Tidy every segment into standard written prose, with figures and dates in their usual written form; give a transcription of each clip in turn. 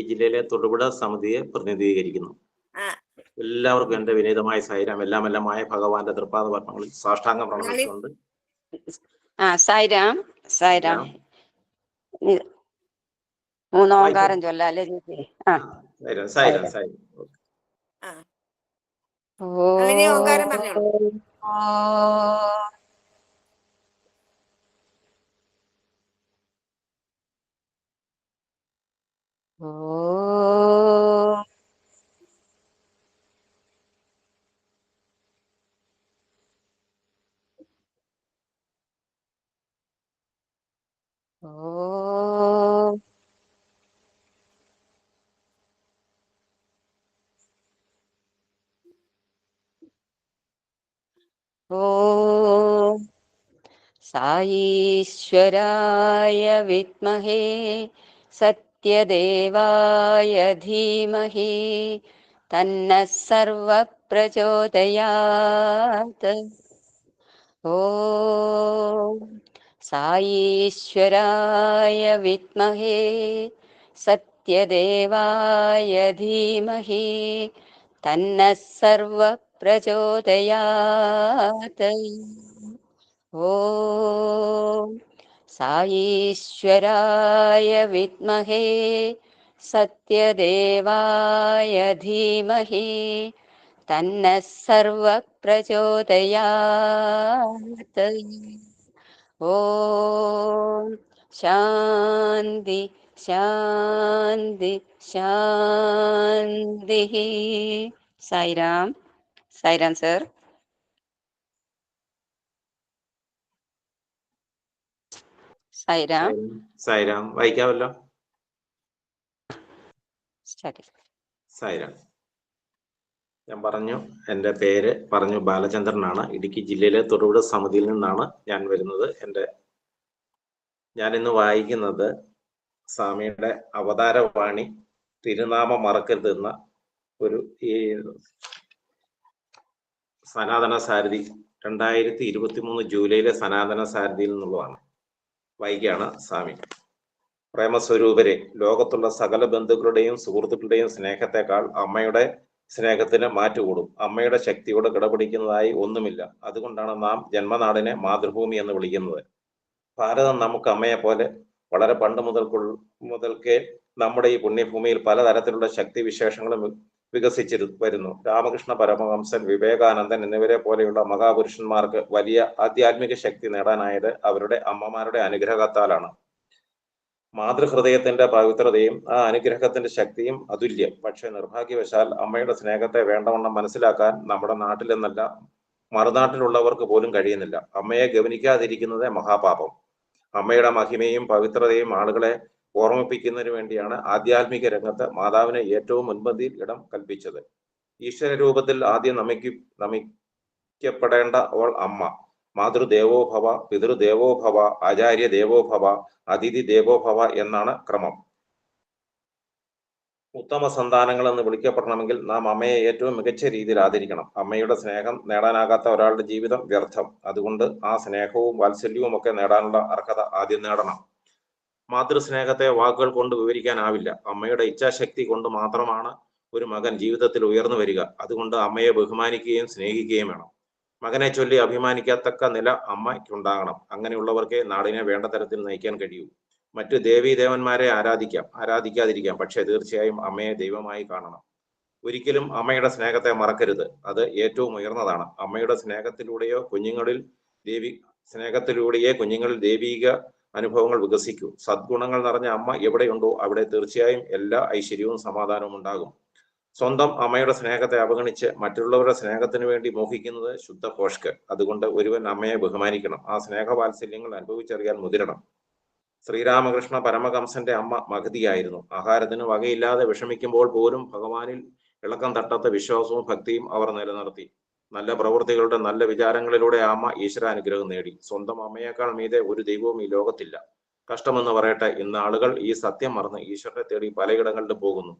ജില്ലയിലെ തൊടുപുഴ സമിതിയെ പ്രതിനിധീകരിക്കുന്നു. എല്ലാവർക്കും എന്റെ വിനീതമായ സായിരാം. എല്ലാമായ ഭഗവാന്റെ തൃപ്പാദ പത്മങ്ങളിൽ സാഷ്ടാംഗം പ്രണമിച്ചുകൊണ്ട് സായിരാം സായിരാം മൂന്നോങ്കാരം ചൊല്ലാല്ലേ ചേച്ചി? സായിരാം സായിരാം. ഓങ്കാരം പറഞ്ഞോളൂ. ഓം സായീശ്വരായ വിദ്മഹേ സത്യദേവായ ധീമഹി തന്നഃ സർവഃ പ്രചോദയാത്. ഓം സായീശ്വരായ വിദ്മഹേ സത്യദേവായ ധീമഹി തന്നഃ സർവഃ പ്രചോദയാത്. ഓം സായീശ്വരായ വിദ്മഹേ സത്യദേവായ ധീമഹി തന്നഃ സർവഃ പ്രചോദയാത്. ഓം ശാന്തി ശാന്തി ശാന്തി. സായിരാം. സായിരാം സർ. സായിരാം. സായിരാം. വായിക്കാമല്ലോ. സായിരാം. ഞാൻ പറഞ്ഞു, എൻ്റെ പേര് പറഞ്ഞു ബാലചന്ദ്രനാണ്. ഇടുക്കി ജില്ലയിലെ തൊടുപുഴ സമിതിയിൽ നിന്നാണ് ഞാൻ വരുന്നത്. ഞാൻ ഇന്ന് വായിക്കുന്നത് സ്വാമിയുടെ അവതാരവാണി തിരുനാമം മറക്കരുത് എന്ന ഒരു ഈ സനാതന സാരഥി 2023 ജൂലൈയിലെ സനാതന സാരഥിയിൽ നിന്നുള്ളതാണ്. വായിക്കുകയാണ്. സ്വാമി: പ്രേമസ്വരൂപരെ, ലോകത്തുള്ള സകല ബന്ധുക്കളുടെയും സുഹൃത്തുക്കളുടെയും സ്നേഹത്തെക്കാൾ അമ്മയുടെ സ്നേഹത്തിന് മാറ്റുകൂടും. അമ്മയുടെ ശക്തിയോട് കിടപിടിക്കുന്നതായി ഒന്നുമില്ല. അതുകൊണ്ടാണ് നാം ജന്മനാടിനെ മാതൃഭൂമി എന്ന് വിളിക്കുന്നത്. ഭാരതം നമുക്ക് അമ്മയെ പോലെ വളരെ പണ്ട് മുതൽക്കേ നമ്മുടെ ഈ പുണ്യഭൂമിയിൽ പലതരത്തിലുള്ള ശക്തി വിശേഷങ്ങളും വികസിച്ചു വരുന്നു. രാമകൃഷ്ണ പരമഹംസൻ, വിവേകാനന്ദൻ എന്നിവരെ പോലെയുള്ള മഹാപുരുഷന്മാർക്ക് വലിയ ആധ്യാത്മിക ശക്തി നേടാനായത് അവരുടെ അമ്മമാരുടെ അനുഗ്രഹത്താലാണ്. മാതൃഹൃദയത്തിന്റെ പവിത്രതയും ആ അനുഗ്രഹത്തിന്റെ ശക്തിയും അതുല്യം. പക്ഷെ നിർഭാഗ്യവശാൽ അമ്മയുടെ സ്നേഹത്തെ വേണ്ടവണ്ണം മനസ്സിലാക്കാൻ നമ്മുടെ നാട്ടിലെന്നല്ല മറുനാട്ടിലുള്ളവർക്ക് പോലും കഴിയുന്നില്ല. അമ്മയെ ഗവനിക്കാതിരിക്കുന്നതേ മഹാപാപം. അമ്മയുടെ മഹിമയും പവിത്രതയും ആളുകളെ ഓർമ്മിപ്പിക്കുന്നതിന് വേണ്ടിയാണ് ആധ്യാത്മിക രംഗത്ത് മാതാവിനെ ഏറ്റവും മുൻപന്തിയിൽ ഇടം കൽപ്പിച്ചത്. ഈശ്വര രൂപത്തിൽ ആദ്യം നമിക്കപ്പെടേണ്ട അവൾ അമ്മ. മാതൃദേവോഭവ, പിതൃദേവോഭവ, ആചാര്യ ദേവോഭവ, അതിഥി ദേവോഭവ എന്നാണ് ക്രമം. ഉത്തമ സന്താനങ്ങൾ എന്ന് വിളിക്കപ്പെടണമെങ്കിൽ നാം അമ്മയെ ഏറ്റവും മികച്ച രീതിയിൽ ആദരിക്കണം. അമ്മയുടെ സ്നേഹം നേടാനാകാത്ത ഒരാളുടെ ജീവിതം വ്യർത്ഥം. അതുകൊണ്ട് ആ സ്നേഹവും വാത്സല്യവും ഒക്കെ നേടാനുള്ള അർഹത ആദ്യം നേടണം. മാതൃസ്നേഹത്തെ വാക്കുകൾ കൊണ്ട് വിവരിക്കാനാവില്ല. അമ്മയുടെ ഇച്ഛാശക്തി കൊണ്ട് മാത്രമാണ് ഒരു മകൻ ജീവിതത്തിൽ ഉയർന്നു വരിക. അതുകൊണ്ട് അമ്മയെ ബഹുമാനിക്കുകയും സ്നേഹിക്കുകയും വേണം. മകനെ ചൊല്ലി അഭിമാനിക്കത്തക്ക നില അമ്മയ്ക്കുണ്ടാകണം. അങ്ങനെയുള്ളവർക്കേ നാടിനെ വേണ്ട തരത്തിൽ നയിക്കാൻ കഴിയൂ. മറ്റു ദേവീദേവന്മാരെ ആരാധിക്കാതിരിക്കാം, പക്ഷെ തീർച്ചയായും അമ്മയെ ദൈവമായി കാണണം. ഒരിക്കലും അമ്മയുടെ സ്നേഹത്തെ മറക്കരുത്. അത് ഏറ്റവും ഉയർന്നതാണ്. അമ്മയുടെ സ്നേഹത്തിലൂടെയോ കുഞ്ഞുങ്ങളിൽ ദൈവീക അനുഭവങ്ങൾ വികസിക്കൂ. സദ്ഗുണങ്ങൾ നിറഞ്ഞ അമ്മ എവിടെയുണ്ടോ അവിടെ തീർച്ചയായും എല്ലാ ഐശ്വര്യവും സമാധാനവും ഉണ്ടാകും. സ്വന്തം അമ്മയുടെ സ്നേഹത്തെ അവഗണിച്ച് മറ്റുള്ളവരുടെ സ്നേഹത്തിന് വേണ്ടി മോഹിക്കുന്നത് ശുദ്ധ ഭോഷ്ക്. അതുകൊണ്ട് ഒരുവൻ അമ്മയെ ബഹുമാനിക്കണം. ആ സ്നേഹവാത്സല്യങ്ങൾ അനുഭവിച്ചറിയാൻ മുതിരണം. ശ്രീരാമകൃഷ്ണ പരമഹംസന്റെ അമ്മ മഹതിയായിരുന്നു. ആഹാരത്തിന് വകയില്ലാതെ വിഷമിക്കുമ്പോൾ പോലും ഭഗവാനിൽ ഇളക്കം തട്ടാത്ത വിശ്വാസവും ഭക്തിയും അവർ നിലനിർത്തി. നല്ല പ്രവൃത്തികളുടെ നല്ല വിചാരങ്ങളിലൂടെ അമ്മ ഈശ്വരാനുഗ്രഹം നേടി. സ്വന്തം അമ്മയേക്കാൾ മീതെ ഒരു ദൈവവും ഈ ലോകത്തില്ല. കഷ്ടമെന്ന് പറയട്ടെ, ഇന്ന് ആളുകൾ ഈ സത്യം മറന്ന് ഈശ്വരനെ തേടി പലയിടങ്ങളിലും പോകുന്നു.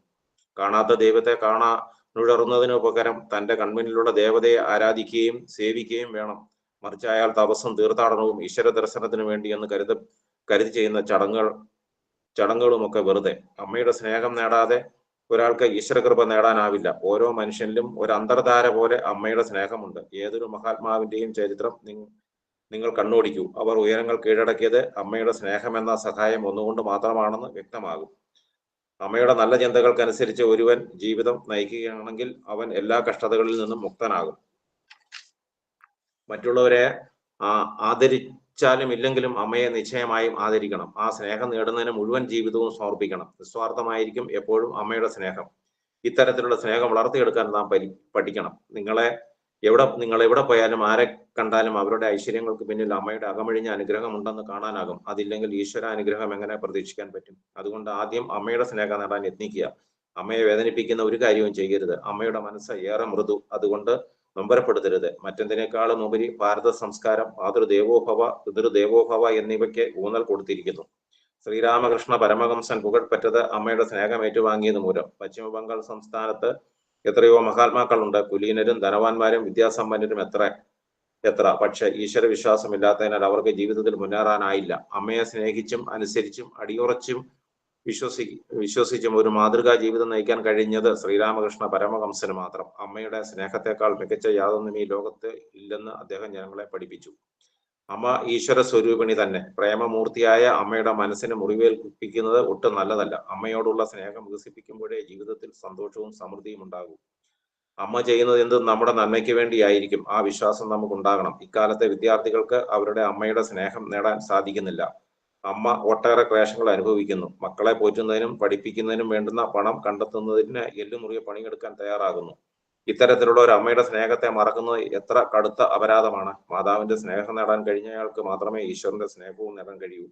കാണാത്ത ദൈവത്തെ കാണാനുഴറുന്നതിനു പകരം തന്റെ കൺമുന്നിലുള്ള ദേവതയെ ആരാധിക്കുകയും സേവിക്കുകയും വേണം. മറിച്ച് അയാൾ തപസ്സും തീർത്ഥാടനവും ഈശ്വര ദർശനത്തിനു വേണ്ടി എന്ന് കരുതി ചെയ്യുന്ന ചടങ്ങുകൾ ചടങ്ങുകളുമൊക്കെ വെറുതെ. അമ്മയുടെ സ്നേഹം നേടാതെ ഒരാൾക്ക് ഈശ്വരകൃപ നേടാനാവില്ല. ഓരോ മനുഷ്യനിലും ഒരു അന്തർധാര പോലെ അമ്മയുടെ സ്നേഹമുണ്ട്. ഏതൊരു മഹാത്മാവിന്റെയും ചരിത്രം നിങ്ങൾ കണ്ണോടിക്കൂ. അവർ ഉയരങ്ങൾ കീഴടക്കിയത് അമ്മയുടെ സ്നേഹമെന്ന സഹായം ഒന്നുകൊണ്ട് മാത്രമാണെന്ന് വ്യക്തമാകും. അമ്മയുടെ നല്ല ചിന്തകൾക്കനുസരിച്ച് ഒരുവൻ ജീവിതം നയിക്കുകയാണെങ്കിൽ അവൻ എല്ലാ കഷ്ടതകളിൽ നിന്നും മുക്തനാകും. മറ്റുള്ളവരെ ആദരിച്ചാലും ഇല്ലെങ്കിലും അമ്മയെ നിശ്ചയമായും ആദരിക്കണം. ആ സ്നേഹം നേടുന്നതിന് മുഴുവൻ ജീവിതവും സമർപ്പിക്കണം. നിസ്വാർത്ഥമായിരിക്കും എപ്പോഴും അമ്മയുടെ സ്നേഹം. ഇത്തരത്തിലുള്ള സ്നേഹം വളർത്തിയെടുക്കാൻ നാം പഠിക്കണം. നിങ്ങൾ എവിടെ പോയാലും ആരെ കണ്ടാലും അവരുടെ ഐശ്വര്യങ്ങൾക്ക് പിന്നിൽ അമ്മയുടെ അകമഴിഞ്ഞ അനുഗ്രഹം ഉണ്ടെന്ന് കാണാനാകും. അതില്ലെങ്കിൽ ഈശ്വര അനുഗ്രഹം എങ്ങനെ പ്രതീക്ഷിക്കാൻ പറ്റും? അതുകൊണ്ട് ആദ്യം അമ്മയുടെ സ്നേഹം നേടാൻ യത്നിക്കുക. അമ്മയെ വേദനിപ്പിക്കുന്ന ഒരു കാര്യവും ചെയ്യരുത്. അമ്മയുടെ മനസ്സ് ഏറെ മൃദു, അതുകൊണ്ട് നൊമ്പരപ്പെടുത്തരുത്. മറ്റെന്തിനേക്കാളും ഉപരി ഭാരത സംസ്കാരം മാതൃദേവോഭവ പിതൃദേവോഭവ എന്നിവയ്ക്ക് ഊന്നൽ കൊടുത്തിരിക്കുന്നു. ശ്രീരാമകൃഷ്ണ പരമഹംസൻ പുകഴ്പെറ്റത് അമ്മയുടെ സ്നേഹം ഏറ്റുവാങ്ങിയത് മൂലം. പശ്ചിമ ബംഗാൾ സംസ്ഥാനത്ത് എത്രയോ മഹാത്മാക്കളുണ്ട്. കുലീനരും ധനവാന്മാരും വിദ്യാസമ്പന്നരും എത്ര. പക്ഷെ ഈശ്വര വിശ്വാസമില്ലാത്തതിനാൽ അവർക്ക് ജീവിതത്തിൽ മുന്നേറാനായില്ല. അമ്മയെ സ്നേഹിച്ചും അനുസരിച്ചും അടിയുറച്ചും വിശ്വസിച്ചും ഒരു മാതൃകാ ജീവിതം നയിക്കാൻ കഴിഞ്ഞത് ശ്രീരാമകൃഷ്ണ പരമഹംസന് മാത്രം. അമ്മയുടെ സ്നേഹത്തെക്കാൾ മികച്ച യാതൊന്നും ഈ ലോകത്ത് ഇല്ലെന്ന് അദ്ദേഹം ജനങ്ങളെ പഠിപ്പിച്ചു. അമ്മ ഈശ്വര സ്വരൂപിണി തന്നെ. പ്രേമമൂർത്തിയായ അമ്മയുടെ മനസ്സിന് മുറിവേൽപ്പിക്കുന്നത് ഒട്ടും നല്ലതല്ല. അമ്മയോടുള്ള സ്നേഹം വികസിപ്പിക്കുമ്പോഴേ ജീവിതത്തിൽ സന്തോഷവും സമൃദ്ധിയും ഉണ്ടാകൂ. അമ്മ ചെയ്യുന്നത് എന്തും നമ്മുടെ നന്മയ്ക്ക് വേണ്ടിയായിരിക്കും. ആ വിശ്വാസം നമുക്കുണ്ടാകണം. ഇക്കാലത്തെ വിദ്യാർത്ഥികൾക്ക് അവരുടെ അമ്മയുടെ സ്നേഹം നേടാൻ സാധിക്കുന്നില്ല. അമ്മ ഒട്ടേറെ ക്ലേശങ്ങൾ അനുഭവിക്കുന്നു. മക്കളെ പോറ്റുന്നതിനും പഠിപ്പിക്കുന്നതിനും വേണ്ടുന്ന പണം കണ്ടെത്തുന്നതിന് എല്ലുമുറിയെ പണിയെടുക്കാൻ തയ്യാറാകുന്നു. ഇത്തരത്തിലുള്ള ഒരു അമ്മയുടെ സ്നേഹത്തെ മറക്കുന്നത് എത്ര കടുത്ത അപരാധമാണ്. മാതാവിന്റെ സ്നേഹം നേടാൻ കഴിഞ്ഞയാൾക്ക് മാത്രമേ ഈശ്വരന്റെ സ്നേഹവും നേടാൻ കഴിയൂ.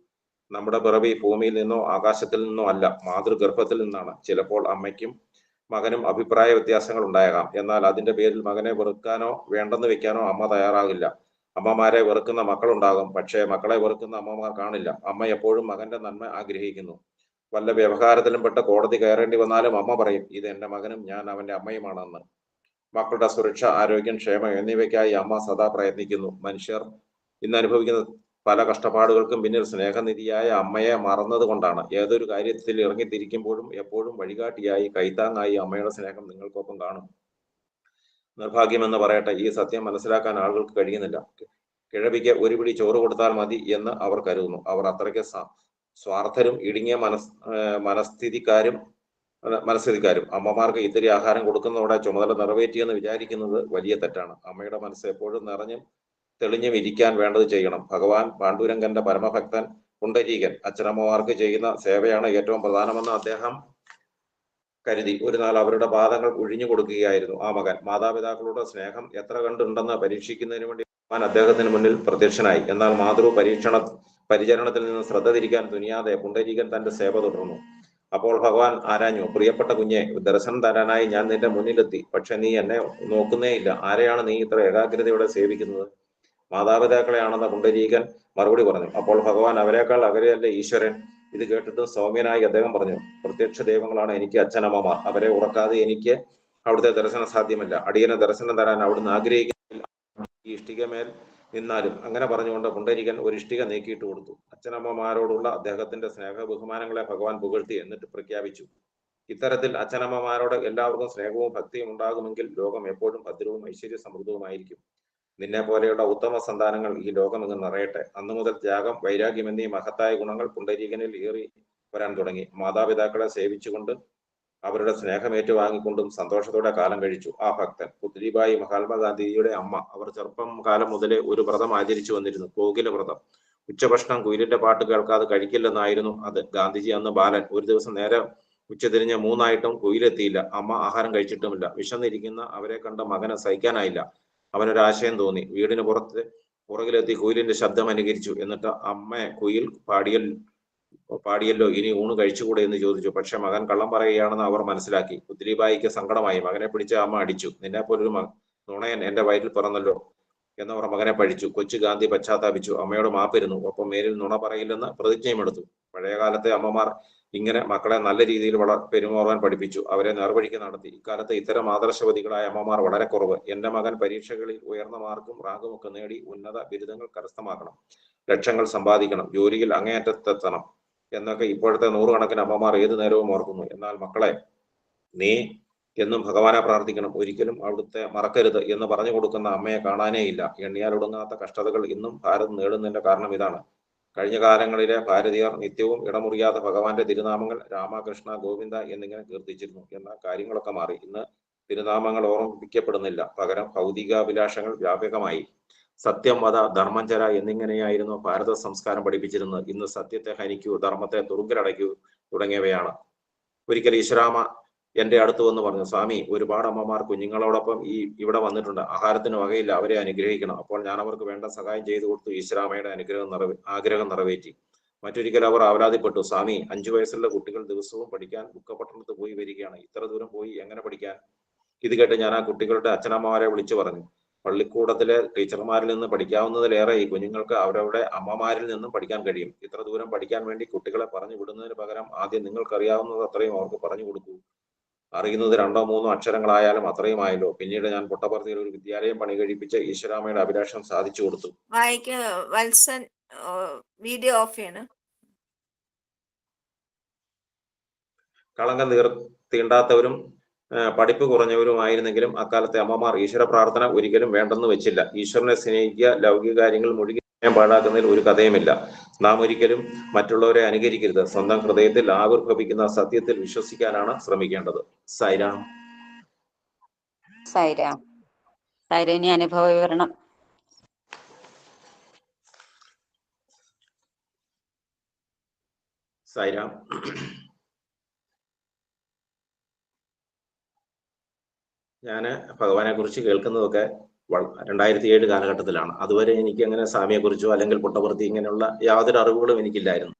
നമ്മുടെ പിറവി ഭൂമിയിൽ നിന്നോ ആകാശത്തിൽ നിന്നോ അല്ല, മാതൃഗർഭത്തിൽ നിന്നാണ്. ചിലപ്പോൾ അമ്മയ്ക്കും മകനും അഭിപ്രായ വ്യത്യാസങ്ങൾ ഉണ്ടായേക്കാം. എന്നാൽ അതിന്റെ പേരിൽ മകനെ വെറുക്കാനോ വേണ്ടെന്ന് വെക്കാനോ അമ്മ തയ്യാറാകില്ല. അമ്മമാരെ വെറുക്കുന്ന മക്കളുണ്ടാകും, പക്ഷേ മക്കളെ വെറുക്കുന്ന അമ്മമാർ കാണില്ല. അമ്മ എപ്പോഴും മകന്റെ നന്മ ആഗ്രഹിക്കുന്നു. വല്ല വ്യവഹാരത്തിലും പെട്ട് കോടതി കയറേണ്ടി വന്നാലും അമ്മ പറയും, ഇത് എന്റെ മകനും ഞാൻ അവന്റെ അമ്മയുമാണെന്ന്. മക്കളുടെ സുരക്ഷ, ആരോഗ്യം, ക്ഷേമം എന്നിവയ്ക്കായി അമ്മ സദാ പ്രയത്നിക്കുന്നു. മനുഷ്യർ ഇന്ന് അനുഭവിക്കുന്ന പല കഷ്ടപ്പാടുകൾക്കും പിന്നിൽ സ്നേഹനിധിയായ അമ്മയെ മറന്നത് കൊണ്ടാണ്. ഏതൊരു കാര്യത്തിൽ ഇറങ്ങിത്തിരിക്കുമ്പോഴും എപ്പോഴും വഴികാട്ടിയായി, കൈത്താങ്ങായി അമ്മയുടെ സ്നേഹം നിങ്ങൾക്കൊപ്പം കാണും. നിർഭാഗ്യമെന്ന് പറയട്ടെ, ഈ സത്യം മനസ്സിലാക്കാൻ ആളുകൾക്ക് കഴിയുന്നില്ല. കിഴവിക്ക് ഒരു പിടി ചോറ് കൊടുത്താൽ മതി എന്ന് അവർ കരുതുന്നു. അവർ അത്രയ്ക്ക് സ്വാർത്ഥരും ഇടുങ്ങിയ മനസ്ഥിതിക്കാരും. അമ്മമാർക്ക് ഇത്തിരി ആഹാരം കൊടുക്കുന്നതോടെ ചുമതല നിറവേറ്റിയെന്ന് വിചാരിക്കുന്നത് വലിയ തെറ്റാണ്. അമ്മയുടെ മനസ്സ് എപ്പോഴും നിറഞ്ഞും തെളിഞ്ഞും ഇരിക്കാൻ വേണ്ടത് ചെയ്യണം. ഭഗവാൻ പാണ്ഡുരംഗന്റെ പരമഭക്തൻ പുണ്ടരീകൻ അച്ഛനമ്മമാർക്ക് ചെയ്യുന്ന സേവയാണ് ഏറ്റവും പ്രധാനമെന്ന് അദ്ദേഹം കരുതി. ഒരു നാൾ അവരുടെ പാദങ്ങൾ ഒഴിഞ്ഞു കൊടുക്കുകയായിരുന്നു ആ മകൻ. മാതാപിതാക്കളുടെ സ്നേഹം എത്ര കണ്ടുണ്ടെന്ന് പരീക്ഷിക്കുന്നതിന് വേണ്ടി ഭഗവാൻ അദ്ദേഹത്തിന് മുന്നിൽ പ്രത്യക്ഷനായി. എന്നാൽ പരിചരണത്തിൽ നിന്ന് ശ്രദ്ധ തിരിക്കാൻ തുനിയാതെ പുണ്ടരീകൻ തന്റെ സേവ തുടർന്നു. അപ്പോൾ ഭഗവാൻ ആരാഞ്ഞു, പ്രിയപ്പെട്ട കുഞ്ഞെ, ദർശനം തരാനായി ഞാൻ നിന്റെ മുന്നിലെത്തി. പക്ഷെ നീ എന്നെ നോക്കുന്നേയില്ല. ആരെയാണ് നീ ഇത്ര ഏകാഗ്രതയോടെ സേവിക്കുന്നത്? മാതാപിതാക്കളെയാണെന്ന് പുണ്ടരീകൻ മറുപടി പറഞ്ഞു. അപ്പോൾ ഭഗവാൻ, അവരെക്കാൾ അകലെയല്ല ഈശ്വരൻ? ഇത് കേട്ടിട്ട് സൗമ്യനായി അദ്ദേഹം പറഞ്ഞു, പ്രത്യക്ഷ ദൈവങ്ങളാണ് എനിക്ക് അച്ഛനമ്മമാർ. അവരെ ഉറക്കാതെ എനിക്ക് അവിടുത്തെ ദർശനം സാധ്യമല്ല. അടിയന് ദർശനം തരാൻ അവിടുന്ന് ആഗ്രഹിക്കുന്നില്ല. ഈ ഇഷ്ടികമേൽ നിന്നാലും. അങ്ങനെ പറഞ്ഞുകൊണ്ട് പുണ്ടരീകൻ ഒരു ഇഷ്ടിക നീക്കിയിട്ട് കൊടുത്തു. അച്ഛനമ്മമാരോടുള്ള അദ്ദേഹത്തിന്റെ സ്നേഹ ബഹുമാനങ്ങളെ ഭഗവാൻ പുകഴ്ത്തി. എന്നിട്ട് പ്രഖ്യാപിച്ചു, ഇത്തരത്തിൽ അച്ഛനമ്മമാരോട് എല്ലാവർക്കും സ്നേഹവും ഭക്തിയും ഉണ്ടാകുമെങ്കിൽ ലോകം എപ്പോഴും ഭദ്രവും ഐശ്വര്യ സമൃദ്ധവുമായിരിക്കും. നിന്നെ പോലെയുള്ള ഉത്തമ സന്താനങ്ങൾ ഈ ലോകം ഇങ്ങ് നിറയട്ടെ. അന്നു മുതൽ ത്യാഗം, വൈരാഗ്യം എന്നീ മഹത്തായ ഗുണങ്ങൾ പുണ്ടരീകനിൽ ഏറി വരാൻ തുടങ്ങി. മാതാപിതാക്കളെ സേവിച്ചുകൊണ്ട് അവരുടെ സ്നേഹം ഏറ്റുവാങ്ങിക്കൊണ്ടും സന്തോഷത്തോടെ കാലം കഴിച്ചു ആ ഭക്തൻ. പുത്ലിബായി മഹാത്മാഗാന്ധിജിയുടെ അമ്മ. അവർ ചെറുപ്പം കാലം മുതലേ ഒരു വ്രതം ആചരിച്ചു വന്നിരുന്നു, കോകില വ്രതം. ഉച്ചഭക്ഷണം കുയിലിന്റെ പാട്ട് കേൾക്കാതെ കഴിക്കില്ലെന്നായിരുന്നു അത്. ഗാന്ധിജി അന്ന് ബാലൻ. ഒരു ദിവസം നേരെ ഉച്ചതിരിഞ്ഞ് 3 കുയിലെത്തിയില്ല. അമ്മ ആഹാരം കഴിച്ചിട്ടുമില്ല. വിശന്നിരിക്കുന്ന അവരെ കണ്ട മകന് സഹിക്കാനായില്ല. അവനൊരാശയം തോന്നി. വീടിന് പുറകിലെത്തി കുയിലിന്റെ ശബ്ദം അനുകരിച്ചു. എന്നിട്ട്, അമ്മേ, കുയിൽ പാടിയല്ലോ, ഇനി ഊണ് കഴിച്ചുകൂടെ എന്ന് ചോദിച്ചു. പക്ഷെ മകൻ കള്ളം പറയുകയാണെന്ന് അവർ മനസ്സിലാക്കി. പുത്ലിബായിക്ക് സങ്കടമായി. മകനെ പിടിച്ച് അമ്മ അടിച്ചു. നിന്നെപ്പോലൊരു നുണയൻ എന്റെ വയറ്റിൽ പിറന്നല്ലോ എന്നവർ മകനെ പഴിച്ചു. കൊച്ചു ഗാന്ധി പശ്ചാത്താപിച്ചു. അമ്മയോട് മാപ്പിരുന്നു. ഒപ്പം മേലിൽ നുണ പറയില്ലെന്ന് പ്രതിജ്ഞയുമെടുത്തു. പഴയകാലത്തെ അമ്മമാർ ഇങ്ങനെ മക്കളെ നല്ല രീതിയിൽ പെരുമാറാൻ പഠിപ്പിച്ചു, അവരെ നേർവഴിക്ക് നടത്തി. ഇക്കാലത്ത് ഇത്തരം ആദർശവതികളായ അമ്മമാർ വളരെ കുറവ്. എന്റെ മകൻ പരീക്ഷകളിൽ ഉയർന്ന മാർക്കും റാങ്കും ഒക്കെ നേടി ഉന്നത ബിരുദങ്ങൾ കരസ്ഥമാക്കണം, ലക്ഷങ്ങൾ സമ്പാദിക്കണം, ജോലിയിൽ അങ്ങേയറ്റത്തെത്തണം. എന്നൊക്കെ ഇപ്പോഴത്തെ നൂറുകണക്കിന് അമ്മമാർ ഏതു നേരവും ഓർക്കുന്നു. എന്നാൽ മക്കളെ, നീ എന്നും ഭഗവാനെ പ്രാർത്ഥിക്കണം, ഒരിക്കലും അവിടുത്തെ മറക്കരുത് എന്ന് പറഞ്ഞു കൊടുക്കുന്ന അമ്മയെ കാണാനേ ഇല്ല. എണ്ണിയാൽ ഒടുങ്ങാത്ത കഷ്ടതകൾ ഇന്നും ഭാരത് നേടുന്നതിന്റെ കാരണം ഇതാണ്. കഴിഞ്ഞ കാലങ്ങളിലെ ഭാരതീയർ നിത്യവും ഇടമുറിയാതെ ഭഗവാന്റെ തിരുനാമങ്ങൾ രാമകൃഷ്ണ ഗോവിന്ദ എന്നിങ്ങനെ കീർത്തിച്ചിരുന്നു. എന്നാൽ കാര്യങ്ങളൊക്കെ മാറി. ഇന്ന് തിരുനാമങ്ങൾ ഓർമ്മിപ്പിക്കപ്പെടുന്നില്ല, പകരം ഭൗതികാഭിലാഷങ്ങൾ വ്യാപകമായി. സത്യം വധ, ധർമ്മം ചര എന്നിങ്ങനെയായിരുന്നു ഭാരത സംസ്കാരം പഠിപ്പിച്ചിരുന്നത്. ഇന്ന് സത്യത്തെ ഹനിക്കൂ, ധർമ്മത്തെ തുറുങ്കിലടയ്ക്കൂ തുടങ്ങിയവയാണ്. ഒരിക്കൽ ഈശ്വരാമ എന്റെ അടുത്ത് വന്ന് പറഞ്ഞു, സ്വാമി, ഒരുപാട് അമ്മമാർ കുഞ്ഞുങ്ങളോടൊപ്പം ഇവിടെ വന്നിട്ടുണ്ട്, ആഹാരത്തിന് വകയില്ല, അവരെ അനുഗ്രഹിക്കണം. അപ്പോൾ ഞാൻ അവർക്ക് വേണ്ട സഹായം ചെയ്തു കൊടുത്തു. ഈശ്വരാമയുടെ ആഗ്രഹം നിറവേറ്റി. മറ്റൊരിക്കൽ അവർ ആവലാതിപ്പെട്ടു, സ്വാമി, 5 വയസ്സുള്ള കുട്ടികൾ ദിവസവും പഠിക്കാൻ ബുക്കപട്ടണത്ത് പോയി വരികയാണ്, ഇത്ര ദൂരം പോയി എങ്ങനെ പഠിക്കാൻ? ഇത് കേട്ട് ഞാൻ ആ കുട്ടികളുടെ അച്ഛനമ്മമാരെ വിളിച്ചു പറഞ്ഞു, പള്ളിക്കൂടത്തിലെ ടീച്ചർമാരിൽ നിന്ന് പഠിക്കാവുന്നതിലേറെ ഈ കുഞ്ഞുങ്ങൾക്ക് അവരവരുടെ അമ്മമാരിൽ നിന്നും പഠിക്കാൻ കഴിയും. ഇത്ര ദൂരം പഠിക്കാൻ വേണ്ടി കുട്ടികളെ പറഞ്ഞു വിടുന്നതിന് പകരം ആദ്യം നിങ്ങൾക്കറിയാവുന്നത് അത്രയും അവർക്ക് പറഞ്ഞു കൊടുക്കൂ. അറിയുന്നത് 2 3 അക്ഷരങ്ങളായാലും അത്രയും ആയല്ലോ. പിന്നീട് ഞാൻ പുട്ടപർത്തിയിൽ ഒരു വിദ്യാലയം പണി കഴിപ്പിച്ച് ഈശ്വരാമയുടെ അഭിലാഷം സാധിച്ചു കൊടുത്തു. വത്സൻ വീഡിയോ ഓഫ് ചെയ്യണം. കളങ്കം തീണ്ടാത്തവരും പഠിപ്പ് കുറഞ്ഞവരുമായിരുന്നെങ്കിലും അക്കാലത്തെ അമ്മമാർ ഈശ്വര പ്രാർത്ഥന ഒരിക്കലും വേണ്ടെന്ന് വെച്ചില്ല. ഈശ്വരനെ സ്നേഹിക്കുക, ലൗകിക കാര്യങ്ങൾ മുഴുകി പാഴാക്കുന്നതിൽ ഒരു കഥയുമില്ല. നാം ഒരിക്കലും മറ്റുള്ളവരെ അനുകരിക്കരുത്. സ്വന്തം ഹൃദയത്തിൽ ആവിർഭവിക്കുന്ന സത്യത്തിൽ വിശ്വസിക്കാനാണ് ശ്രമിക്കേണ്ടത്. സൈരാം. സൈരാം. സൈരനി അനുഭവ വിവരണം. സൈരാം. ഞാന് ഭഗവാനെ കുറിച്ച് കേൾക്കുന്നതൊക്കെ 2007 കാലഘട്ടത്തിലാണ്. അതുവരെ എനിക്ക് അങ്ങനെ സ്വാമിയെ കുറിച്ചോ അല്ലെങ്കിൽ പുട്ടപർത്തി ഇങ്ങനെയുള്ള യാതൊരു അറിവുകളും എനിക്കില്ലായിരുന്നു.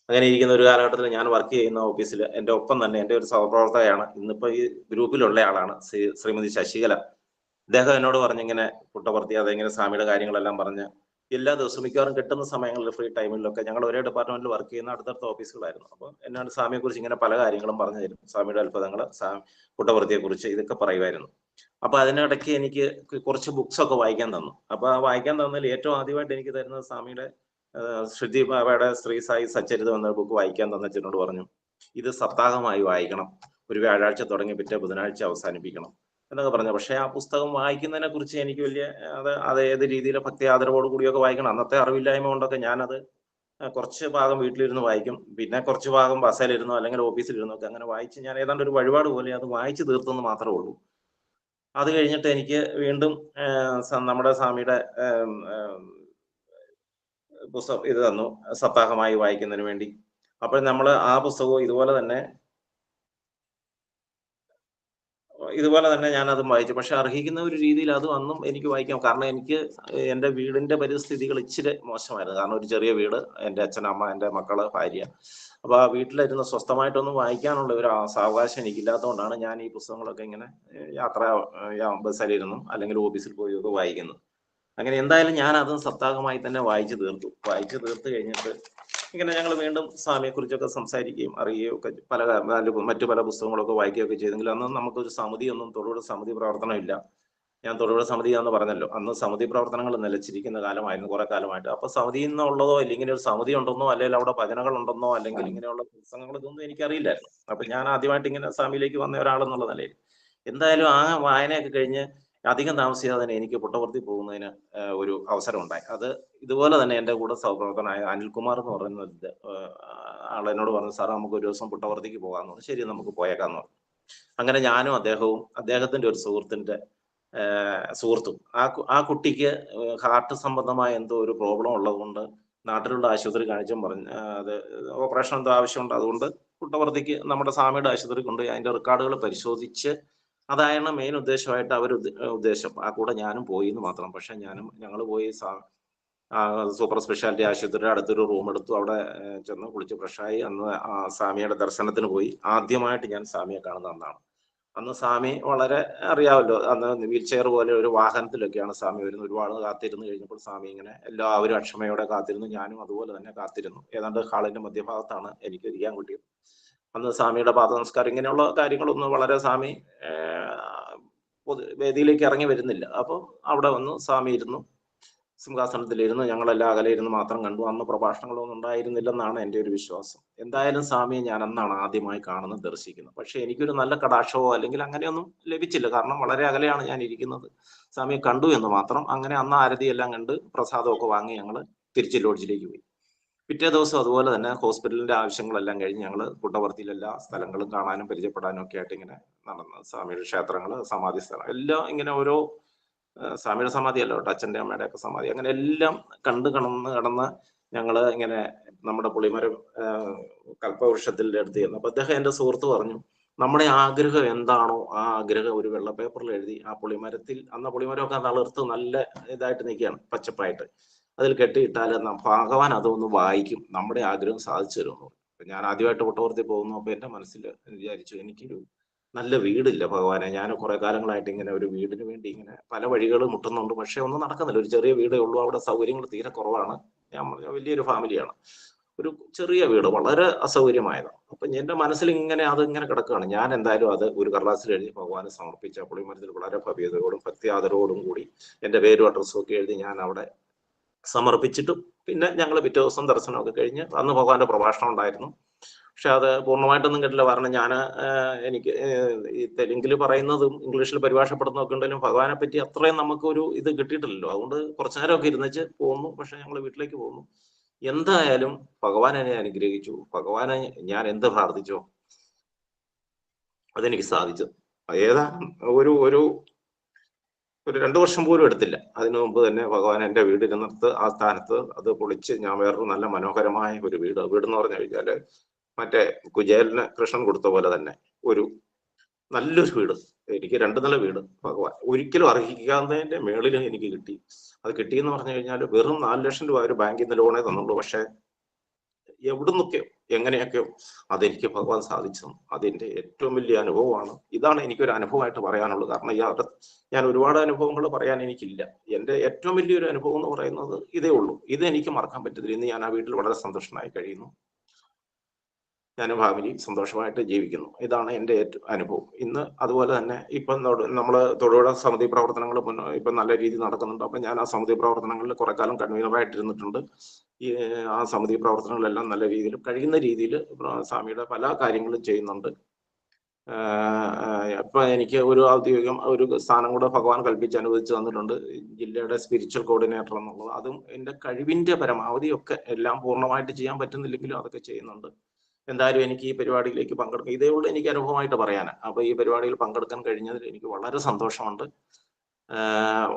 അങ്ങനെ ഇരിക്കുന്ന ഒരു കാലഘട്ടത്തിൽ ഞാൻ വർക്ക് ചെയ്യുന്ന ഓഫീസിൽ എൻ്റെ ഒപ്പം തന്നെ എൻ്റെ ഒരു സഹപ്രവർത്തകയാണ്, ഇന്നിപ്പോ ഈ ഗ്രൂപ്പിലുള്ള ആളാണ്, ശ്രീമതി ശശികല. അദ്ദേഹം എന്നോട് പറഞ്ഞിങ്ങനെ പുട്ടപർത്തി അതെങ്ങനെ സ്വാമിയുടെ കാര്യങ്ങളെല്ലാം പറഞ്ഞ് എല്ലാ ദിവസവും മിക്കവാറും കിട്ടുന്ന സമയങ്ങളിൽ ഫ്രീ ടൈമിലൊക്കെ ഞങ്ങൾ ഒരേ ഡിപ്പാർട്ട്മെന്റിൽ വർക്ക് ചെയ്യുന്ന അടുത്തടുത്ത ഓഫീസുകളായിരുന്നു. അപ്പോൾ എന്നോട് സ്വാമിയെ കുറിച്ച് ഇങ്ങനെ പല കാര്യങ്ങളും പറഞ്ഞു തരും, സ്വാമിയുടെ അത്ഭുതങ്ങൾ, പുട്ടപർത്തിയെ കുറിച്ച് ഇതൊക്കെ പറയുമായിരുന്നു. അപ്പൊ അതിനിടയ്ക്ക് എനിക്ക് കുറച്ച് ബുക്സ് ഒക്കെ വായിക്കാൻ തന്നു. അപ്പൊ ആ വായിക്കാൻ തന്നതിൽ ഏറ്റവും ആദ്യമായിട്ട് എനിക്ക് തരുന്നത് സ്വാമിയുടെ ശ്രുതി ബാബയുടെ സ്ത്രീ സായി സച്ചരിതം എന്ന ബുക്ക് വായിക്കാൻ തന്നിട്ട് പറഞ്ഞു, ഇത് സപ്താഹമായി വായിക്കണം, ഒരു വ്യാഴാഴ്ച തുടങ്ങി പിറ്റേ ബുധനാഴ്ച അവസാനിപ്പിക്കണം എന്നൊക്കെ പറഞ്ഞു. പക്ഷെ ആ പുസ്തകം വായിക്കുന്നതിനെ കുറിച്ച് എനിക്ക് വലിയ അത് ഏത് രീതിയിലെ ഭക്തി ആദരവോട് കൂടിയൊക്കെ വായിക്കണം, അന്നത്തെ അറിവില്ലായ്മ കൊണ്ടൊക്കെ ഞാനത് കുറച്ച് ഭാഗം വീട്ടിലിരുന്ന് വായിക്കും, പിന്നെ കുറച്ച് ഭാഗം ബസ്സിലിരുന്നോ അല്ലെങ്കിൽ ഓഫീസിലിരുന്നോ ഒക്കെ അങ്ങനെ വായിച്ച് ഞാൻ ഏതാണ്ട് ഒരു വഴിപാട് പോലെ അത് വായിച്ചു തീർത്തെന്ന് മാത്രമേ ഉള്ളൂ. അത് കഴിഞ്ഞിട്ട് എനിക്ക് വീണ്ടും നമ്മുടെ സ്വാമിയുടെ പുസ്തകം ഇത് തന്നു സപ്താഹമായി വായിക്കുന്നതിന് വേണ്ടി. അപ്പോൾ നമ്മൾ ആ പുസ്തകവും ഇതുപോലെ തന്നെ ഞാൻ അതും വായിച്ചു. പക്ഷെ അർഹിക്കുന്ന ഒരു രീതിയിൽ അതും അന്നും എനിക്ക് വായിക്കാം. കാരണം എനിക്ക് എൻ്റെ വീടിന്റെ പരിസ്ഥിതികൾ ഇച്ചിരി മോശമായിരുന്നു. കാരണം ഒരു ചെറിയ വീട്, എൻ്റെ അച്ഛനമ്മ, എൻ്റെ മക്കള്, ഭാര്യ. അപ്പൊ ആ വീട്ടിലിരുന്ന് സ്വസ്ഥമായിട്ടൊന്നും വായിക്കാനുള്ള ഒരു സാവകാശം എനിക്കില്ലാത്തതുകൊണ്ടാണ് ഞാൻ ഈ പുസ്തകങ്ങളൊക്കെ ഇങ്ങനെ ബസ്സിലിരുന്നും അല്ലെങ്കിൽ ഓഫീസിൽ പോയി ഒക്കെ വായിക്കുന്നത്. അങ്ങനെ എന്തായാലും ഞാൻ അതും സപ്താഹമായി തന്നെ വായിച്ചു തീർത്ത് കഴിഞ്ഞിട്ട് ഇങ്ങനെ ഞങ്ങൾ വീണ്ടും സ്വാമിയെ കുറിച്ചൊക്കെ സംസാരിക്കുകയും അറിയുകയും ഒക്കെ മറ്റു പല പുസ്തകങ്ങളൊക്കെ വായിക്കുകയൊക്കെ ചെയ്തെങ്കിലും അന്ന് നമുക്കൊരു സമിതിയൊന്നും, തൊടുപുഴ സമിതി പ്രവർത്തനമില്ല. ഞാൻ തൊടുപുഴ സമിതിയാന്ന് പറഞ്ഞല്ലോ, അന്ന് സമിതി പ്രവർത്തനങ്ങൾ നിലച്ചിരിക്കുന്ന കാലമായിരുന്നു കുറെ കാലമായിട്ട്. അപ്പൊ സമിതിയിൽ നിന്നുള്ളതോ അല്ലെങ്കിൽ ഒരു സമിതി ഉണ്ടെന്നോ അല്ലെങ്കിൽ അവിടെ ഭജനകൾ ഉണ്ടെന്നോ അല്ലെങ്കിൽ ഇങ്ങനെയുള്ള പുസ്തകങ്ങൾ ഇതൊന്നും എനിക്കറിയില്ലായിരുന്നു. അപ്പൊ ഞാൻ ആദ്യമായിട്ട് ഇങ്ങനെ സ്വാമിയിലേക്ക് വന്ന ഒരാളെന്നുള്ള നിലയിൽ എന്തായാലും ആ വായനയൊക്കെ കഴിഞ്ഞ് അധികം താമസിയാതെ തന്നെ എനിക്ക് പുട്ടപർത്തി പോകുന്നതിന് ഒരു അവസരം ഉണ്ടായി. അത് ഇതുപോലെ തന്നെ എൻ്റെ കൂടെ സഹപ്രവർത്തനായ അനിൽകുമാർ എന്ന് പറയുന്ന ആളെന്നോട് പറഞ്ഞു, സാർ നമുക്ക് ഒരു ദിവസം പുട്ടപർത്തിക്ക് പോകാമെന്ന് പറഞ്ഞു. ശരി, നമുക്ക് പോയേക്കാന്ന് പറഞ്ഞു. അങ്ങനെ ഞാനും അദ്ദേഹവും അദ്ദേഹത്തിന്റെ ഒരു സുഹൃത്തും ആ കുട്ടിക്ക് ഹാർട്ട് സംബന്ധമായ എന്തോ ഒരു പ്രോബ്ലം ഉള്ളത് കൊണ്ട് നാട്ടിലുള്ള ആശുപത്രി കാണിച്ചും പറഞ്ഞു അത് ഓപ്പറേഷൻ എന്തോ ആവശ്യമുണ്ട്, അതുകൊണ്ട് പുട്ടപർത്തിക്ക് നമ്മുടെ സ്വാമിയുടെ ആശുപത്രി കൊണ്ട് അതിന്റെ റെക്കോർഡുകൾ പരിശോധിച്ച് അതായിരുന്നു മെയിൻ ഉദ്ദേശമായിട്ട് ഉദ്ദേശം. ആ കൂടെ ഞാനും പോയി എന്ന് മാത്രം. പക്ഷെ ഞങ്ങൾ പോയി സൂപ്പർ സ്പെഷ്യാലിറ്റി ആശുപത്രിയുടെ അടുത്തൊരു റൂം എടുത്തു, അവിടെ ചെന്ന് കുളിച്ച് ഫ്രഷായി അന്ന് സ്വാമിയുടെ ദർശനത്തിന് പോയി. ആദ്യമായിട്ട് ഞാൻ സ്വാമിയെ കാണുന്ന അന്നാണ്. അന്ന് സ്വാമി വളരെ അറിയാമല്ലോ, അന്ന് വീൽ ചെയർ പോലെ ഒരു വാഹനത്തിലൊക്കെയാണ് സ്വാമി വരുന്നത്. ഒരുപാട് കാത്തിരുന്ന് കഴിഞ്ഞപ്പോൾ സ്വാമി ഇങ്ങനെ എല്ലാവരും അക്ഷമയോടെ കാത്തിരുന്നു, ഞാനും അതുപോലെ തന്നെ കാത്തിരുന്നു. ഏതാണ്ട് ഹാളിന്റെ മധ്യഭാഗത്താണ് എനിക്ക് ഇരിക്കാൻ കിട്ടിയത്. അന്ന് സ്വാമിയുടെ പാദ നമസ്കാരം ഇങ്ങനെയുള്ള കാര്യങ്ങളൊന്നും വളരെ സ്വാമി വേദിയിലേക്ക് ഇറങ്ങി വരുന്നില്ല. അപ്പോൾ അവിടെ വന്ന് സ്വാമി ഇരുന്നു. സിംഹാസനത്തിലിരുന്ന് ഞങ്ങളെല്ലാം അകലെ ഇരുന്ന് മാത്രം കണ്ടു. അന്ന് പ്രഭാഷണങ്ങളൊന്നും ഉണ്ടായിരുന്നില്ലെന്നാണ് എൻ്റെ ഒരു വിശ്വാസം. എന്തായാലും സ്വാമിയെ ഞാൻ അന്നാണ് ആദ്യമായി കാണുന്നത്, ദർശിക്കുന്നത്. പക്ഷെ എനിക്കൊരു നല്ല കടാക്ഷമോ അല്ലെങ്കിൽ അങ്ങനെയൊന്നും ലഭിച്ചില്ല. കാരണം വളരെ അകലെയാണ് ഞാൻ ഇരിക്കുന്നത്. സ്വാമിയെ കണ്ടു എന്ന് മാത്രം. അങ്ങനെ അന്ന് ആരതിയെല്ലാം കണ്ട് പ്രസാദമൊക്കെ വാങ്ങി ഞങ്ങൾ തിരിച്ച് ലോഡ്ജിലേക്ക് പോയി. പിറ്റേ ദിവസം അതുപോലെ തന്നെ ഹോസ്പിറ്റലിന്റെ ആവശ്യങ്ങളെല്ലാം കഴിഞ്ഞ് ഞങ്ങൾ പുട്ടപർത്തിയിൽ എല്ലാ സ്ഥലങ്ങളും കാണാനും പരിചയപ്പെടാനും ഒക്കെ ആയിട്ട് ഇങ്ങനെ നടന്നു. സ്വാമിയുടെ ക്ഷേത്രങ്ങള്, സമാധി സ്ഥലം എല്ലാം ഇങ്ങനെ ഓരോ സ്വാമിയുടെ സമാധി അല്ല കേട്ടോ, അച്ഛൻ്റെ അമ്മയുടെ ഒക്കെ സമാധി, അങ്ങനെ എല്ലാം കടന്ന് ഞങ്ങള് ഇങ്ങനെ നമ്മുടെ പുളിമരം കൽപ്പവൃക്ഷത്തിന്റെ അടുത്ത് ചെന്നു. അപ്പൊ അദ്ദേഹം എൻ്റെ സുഹൃത്ത് പറഞ്ഞു, നമ്മുടെ ആഗ്രഹം എന്താണോ ആ ആഗ്രഹം ഒരു വെള്ള പേപ്പറിൽ എഴുതി ആ പുളിമരത്തിൽ, അന്ന് പുളിമരമൊക്കെ തളിർത്ത് നല്ല ഇതായിട്ട് നിൽക്കുകയാണ്, പച്ചപ്പായിട്ട്, അതിൽ കെട്ടിയിട്ടാൽ ഭഗവാൻ അതൊന്ന് വായിക്കും, നമ്മുടെ ആഗ്രഹം സാധിച്ചു തരുമെന്ന്. ഞാൻ ആദ്യമായിട്ട് പുട്ടപർത്തി പോകുന്നു. അപ്പൊ എന്റെ മനസ്സിൽ വിചാരിച്ചു, എനിക്കൊരു നല്ല വീടില്ല ഭഗവാനെ. ഞാൻ കുറെ കാലങ്ങളായിട്ട് ഇങ്ങനെ ഒരു വീടിന് വേണ്ടി ഇങ്ങനെ പല വഴികളും മുട്ടുന്നുണ്ട്, പക്ഷെ ഒന്നും നടക്കുന്നില്ല. ഒരു ചെറിയ വീടേ ഉള്ളൂ, അവിടെ സൗകര്യങ്ങൾ തീരെ കുറവാണ്. ഞാൻ വലിയൊരു ഫാമിലിയാണ്, ഒരു ചെറിയ വീട് വളരെ അസൗകര്യമായതാണ്. അപ്പൊ എന്റെ മനസ്സിൽ ഇങ്ങനെ അതിങ്ങനെ കിടക്കുകയാണ്. ഞാൻ എന്തായാലും അത് ഒരു കടലാസിൽ എഴുതി ഭഗവാനെ സമർപ്പിച്ച പുളിമരത്തിൽ വളരെ ഭവ്യതയോടും ഭക്തിയാദരവോടും കൂടി എന്റെ പേരും അഡ്രസ്സും ഒക്കെ എഴുതി ഞാൻ അവിടെ സമർപ്പിച്ചിട്ടും പിന്നെ ഞങ്ങൾ പിറ്റേ ദിവസം ദർശനമൊക്കെ കഴിഞ്ഞ്, അന്ന് ഭഗവാന്റെ പ്രഭാഷണം ഉണ്ടായിരുന്നു. പക്ഷെ അത് പൂർണ്ണമായിട്ടൊന്നും കേട്ടില്ല. കാരണം ഞാൻ എനിക്ക് ഈ തെലുങ്കിൽ പറയുന്നതും ഇംഗ്ലീഷിൽ പരിഭാഷപ്പെടുന്നതൊക്കെ ഉണ്ടെങ്കിലും ഭഗവാനെ പറ്റി അത്രയും നമുക്കൊരു ഇത് കിട്ടിയിട്ടില്ലല്ലോ. അതുകൊണ്ട് കുറച്ചു നേരമൊക്കെ ഇരുന്നിച്ച് പോന്നു. പക്ഷെ ഞങ്ങൾ വീട്ടിലേക്ക് പോന്നു. എന്തായാലും ഭഗവാൻ എന്നെ അനുഗ്രഹിച്ചു. ഭഗവാനെ ഞാൻ എന്ത് പ്രാർത്ഥിച്ചോ അതെനിക്ക് സാധിച്ചു. ഏതാ ഒരു 2 വർഷം പോലും എടുത്തില്ല. അതിനു മുമ്പ് തന്നെ ഭഗവാൻ എൻ്റെ വീടിരുന്നിടത്ത് ആ സ്ഥാനത്ത് അത് പൊളിച്ച് ഞാൻ വേറൊരു നല്ല മനോഹരമായ ഒരു വീടെന്ന് പറഞ്ഞു കഴിഞ്ഞാല് മറ്റേ കുചേലന് കൃഷ്ണൻ കൊടുത്ത പോലെ തന്നെ ഒരു നല്ലൊരു വീട്, എനിക്ക് 2 നില വീട് ഭഗവാൻ ഒരിക്കലും അർഹിക്കാത്തതിന്റെ മേളിൽ എനിക്ക് കിട്ടി. അത് കിട്ടിയെന്ന് പറഞ്ഞു കഴിഞ്ഞാൽ വെറും 4 ലക്ഷം രൂപ ഒരു ബാങ്കിൽ നിന്ന് ലോണേ തന്നുള്ളൂ. പക്ഷെ എവിടുന്നൊക്കെയോ എങ്ങനെയൊക്കെയോ അതെനിക്ക് ഭഗവാൻ സാധിച്ചു. അതിന്റെ ഏറ്റവും വലിയ അനുഭവമാണ്. ഇതാണ് എനിക്കൊരു അനുഭവമായിട്ട് പറയാനുള്ളത്. കാരണം ഞാൻ ഒരുപാട് അനുഭവങ്ങൾ പറയാൻ എനിക്കില്ല. എൻ്റെ ഏറ്റവും വലിയൊരു അനുഭവം എന്ന് പറയുന്നത് ഇതേ ഉള്ളൂ. ഇത് എനിക്ക് മറക്കാൻ പറ്റത്തില്ല. ഇന്ന് ഞാൻ ആ വീട്ടിൽ വളരെ സന്തോഷമായി കഴിയുന്നു. ഞാനും ഫാമിലി സന്തോഷമായിട്ട് ജീവിക്കുന്നു. ഇതാണ് എൻ്റെ അനുഭവം. ഇന്ന് അതുപോലെ തന്നെ ഇപ്പം നമ്മൾ തൊടുപുഴ സമിതി പ്രവർത്തനങ്ങൾ ഇപ്പം നല്ല രീതിയിൽ നടക്കുന്നുണ്ട്. അപ്പം ഞാൻ ആ സമിതി പ്രവർത്തനങ്ങളിൽ കുറെ കാലം കൺവീനറായിട്ടിരുന്നിട്ടുണ്ട്. ആ സമിതി പ്രവർത്തനങ്ങളെല്ലാം നല്ല രീതിയിൽ കഴിയുന്ന രീതിയിൽ സ്വാമിയുടെ പല കാര്യങ്ങളും ചെയ്യുന്നുണ്ട്. ഇപ്പൊ എനിക്ക് ഒരു ഔദ്യോഗികം ഒരു സ്ഥാനം കൂടെ ഭഗവാൻ കൽപ്പിച്ച് അനുവദിച്ച് തന്നിട്ടുണ്ട്, ജില്ലയുടെ സ്പിരിച്വൽ കോർഡിനേറ്റർ എന്നുള്ളത്. അതും എൻ്റെ കഴിവിന്റെ പരമാവധിയൊക്കെ, എല്ലാം പൂർണ്ണമായിട്ട് ചെയ്യാൻ പറ്റുന്നില്ലെങ്കിലും അതൊക്കെ ചെയ്യുന്നുണ്ട്. എന്തായാലും എനിക്ക് ഈ പരിപാടിയിലേക്ക് പങ്കെടുക്കാം, ഇതേപോലെ എനിക്ക് അനുഭവമായിട്ട് പറയാനാണ്. അപ്പൊ ഈ പരിപാടിയിൽ പങ്കെടുക്കാൻ കഴിഞ്ഞതിൽ എനിക്ക് വളരെ സന്തോഷമുണ്ട്.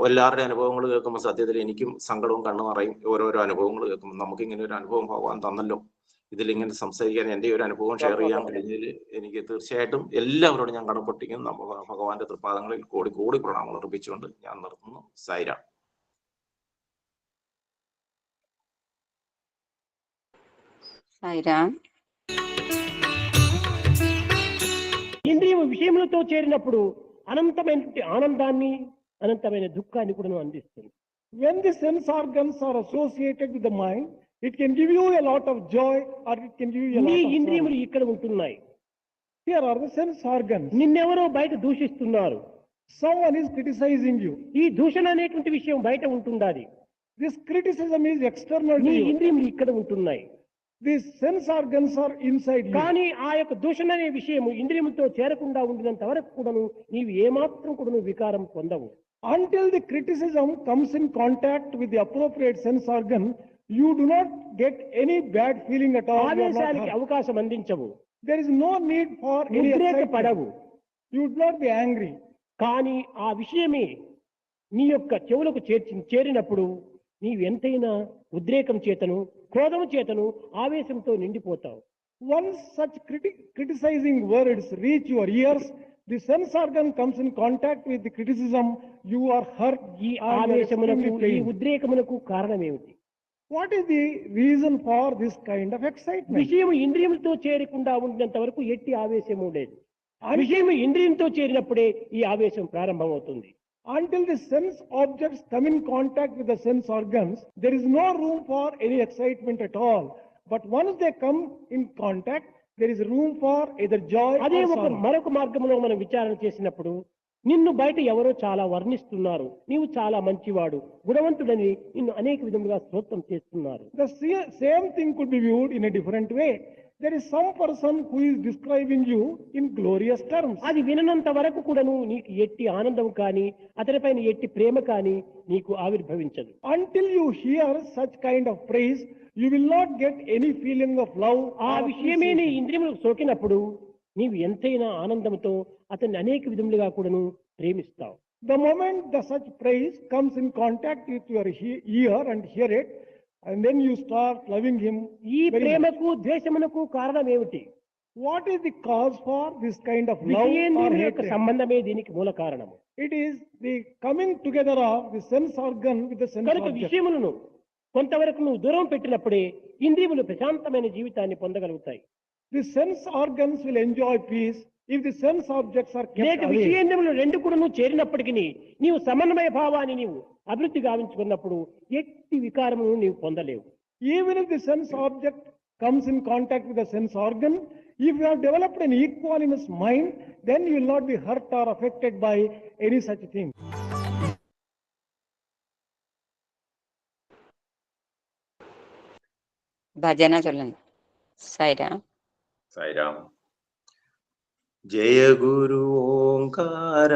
എല്ലാവരുടെ അനുഭവങ്ങൾ കേൾക്കുമ്പോൾ സത്യത്തിൽ എനിക്കും സങ്കടവും കണ്ണു നിറയും. ഓരോരോ അനുഭവങ്ങൾ കേൾക്കുമ്പോൾ നമുക്ക് ഇങ്ങനെ ഒരു അനുഭവം ഭഗവാൻ തന്നല്ലോ, ഇതിലിങ്ങനെ സംസാരിക്കാൻ എൻ്റെ ഒരു അനുഭവം ഷെയർ ചെയ്യാൻ കഴിഞ്ഞതിൽ എനിക്ക് തീർച്ചയായിട്ടും എല്ലാവരോടും ഞാൻ കടപ്പെട്ടിരിക്കും. ഭഗവാന്റെ തൃപ്പാദങ്ങളിൽ കോടി കോടി പ്രണാമങ്ങൾ അർപ്പിച്ചുകൊണ്ട് ഞാൻ നിർത്തുന്നു. സായിരാം. సాయిరామ్. ఇంద్రియ విషయములతో చేరినప్పుడు అనంతమైన ఆనందాన్ని, అనంతమైన దుఃఖాన్ని కూడా అందిస్తుంది. When the sense organs are associated with the mind, it can give you a lot of joy or it can give you a lot నీ of ఇంద్రియములు sorrow. ఇక్కడ ఉంటున్నాయి. Here are the sense organs. నిన్నెవరో బయట దూషిస్తున్నారు. Someone is criticizing you. ఈ దూషణ అనేటువంటి విషయం బయట ఉంటుండాలి. This criticism is external to నీ you. ఇంద్రియములు ఇక్కడ ఉంటున్నాయి. These sense organs are inside you. కానీ ఆ యొక్క దూషణ అనే విషయము ఇంద్రియములతో చేరకుండా ఉండినంత వరకు కూడాను నీవు ఏమాత్రం కూడాను వికారం పొందవు. Until the criticism comes in contact with the appropriate sense organ, you do not get any bad feeling at all. You are not ఆవేశానికి hurt. అవకాశం అందించవు. There is no need for any ఉద్రేక excitement. పడవు. You would not be angry. కానీ ఆ విషయమే నీ యొక్క చెవులకు చేరినప్పుడు నీవు ఎంతైనా ఉద్రేకం చేతను, క్రోధం చేతను, ఆవేశంతో నిండిపోతావు. Once such criticizing words reach your ears, the sense organ comes in contact with the criticism, you are hurt. ఈ or you are ఆవేశమునకు, extremely ఈ pained. ఉద్రేకమునకు కారణమేమిటి? What is the reason for this kind of excitement? విషయం ఇంద్రియములతో చేరకుండా ఉండినంత వరకు ఎట్టి ఆవేశము లేదు. ఆ విషయం ఇంద్రియంతో చేరినప్పుడే ఈ ఆవేశం ప్రారంభమవుతుంది. Until the sense objects come in contact with the sense organs, there is no room for any excitement at all. But once they come in contact, there is room for either joy అదే or ఒక sorrow. మరొక మార్గంలో మనం విచారణ చేసినప్పుడు నిన్ను బయట ఎవరో చాలా వర్ణిస్తున్నారు, నీవు చాలా మంచివాడు, గుణవంతుడని నిన్ను అనేక విధములుగా స్తోత్రం చేస్తున్నారు. The same thing could be viewed in a different way. There is some person who is describing you in glorious terms. అది విననంత వరకు కూడాను నీకు ఎట్టి ఆనందం కానీ అతనిపైన ఎట్టి ప్రేమ కానీ నీకు ఆవిర్భవించదు. Until you hear such kind of praise, you will not get any feeling of love. ఆ or విషయమే నీ appreciation. ఇంద్రియములకు సోకినప్పుడు నీవు ఎంతైనా ఆనందంతో అతన్ని అనేక విధములుగా కూడాను ప్రేమిస్తావు. The moment the such praise comes in contact with your ear and hear it, and then you start loving him. ఈ very much. ప్రేమకు ద్వేషమునకు కారణం ఏమిటి? What is the cause for this kind of love or విషయేంద్రియముల యొక్క hatred? సంబంధమే దీనికి మూల కారణము. It is the coming together of the sense organ with the sense కనుక object. విషయములను కొంతవరకు నువ్వు దూరం పెట్టినప్పుడే ఇంద్రియములు ప్రశాంతమైన జీవితాన్ని పొందగలుగుతాయి. The sense organs will enjoy peace if the sense objects are లేక kept away. విషయేంద్రియములు రెండు కూడా నువ్వు చేరినప్పటికీ నీవు సమన్వయ భావాన్ని నీవు అభివృద్ధి గావించుకున్నప్పుడు ఎట్టి వికారమును నీవు పొందలేవు. Even if the sense object comes in contact with the sense organ, if you have developed an equanimous mind, then you will not be hurt or affected by any such thing. భజన చొల్లండి. సాయిరామ్. సాయిరామ్. జయ గురు ఓంకార,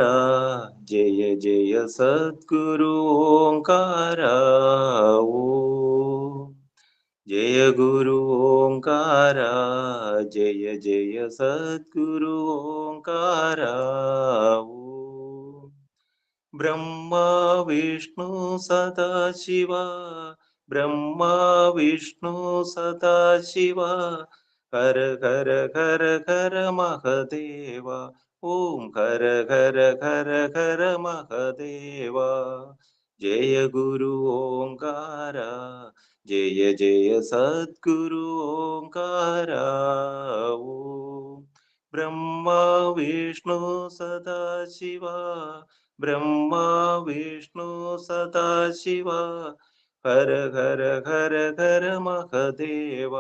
జయ జయ సద్గురు ఓంకార. ఓం జయ గురు ఓంకార, జయ జయ సద్గురు ఓంకార. ఓం బ్రహ్మ విష్ణు సదాశివ, బ్రహ్మ విష్ణు సదాశివ, హర హర హర హర మహదేవ. ఓం హర హర హర హర మహదేవ. జయ గురు ఓంకార, జయ జయ సద్గురు ఓంకార. ఓం బ్రహ్మ విష్ణు సదాశివ, బ్రహ్మ విష్ణు సదాశివ, హర హర హర హర మహదేవ.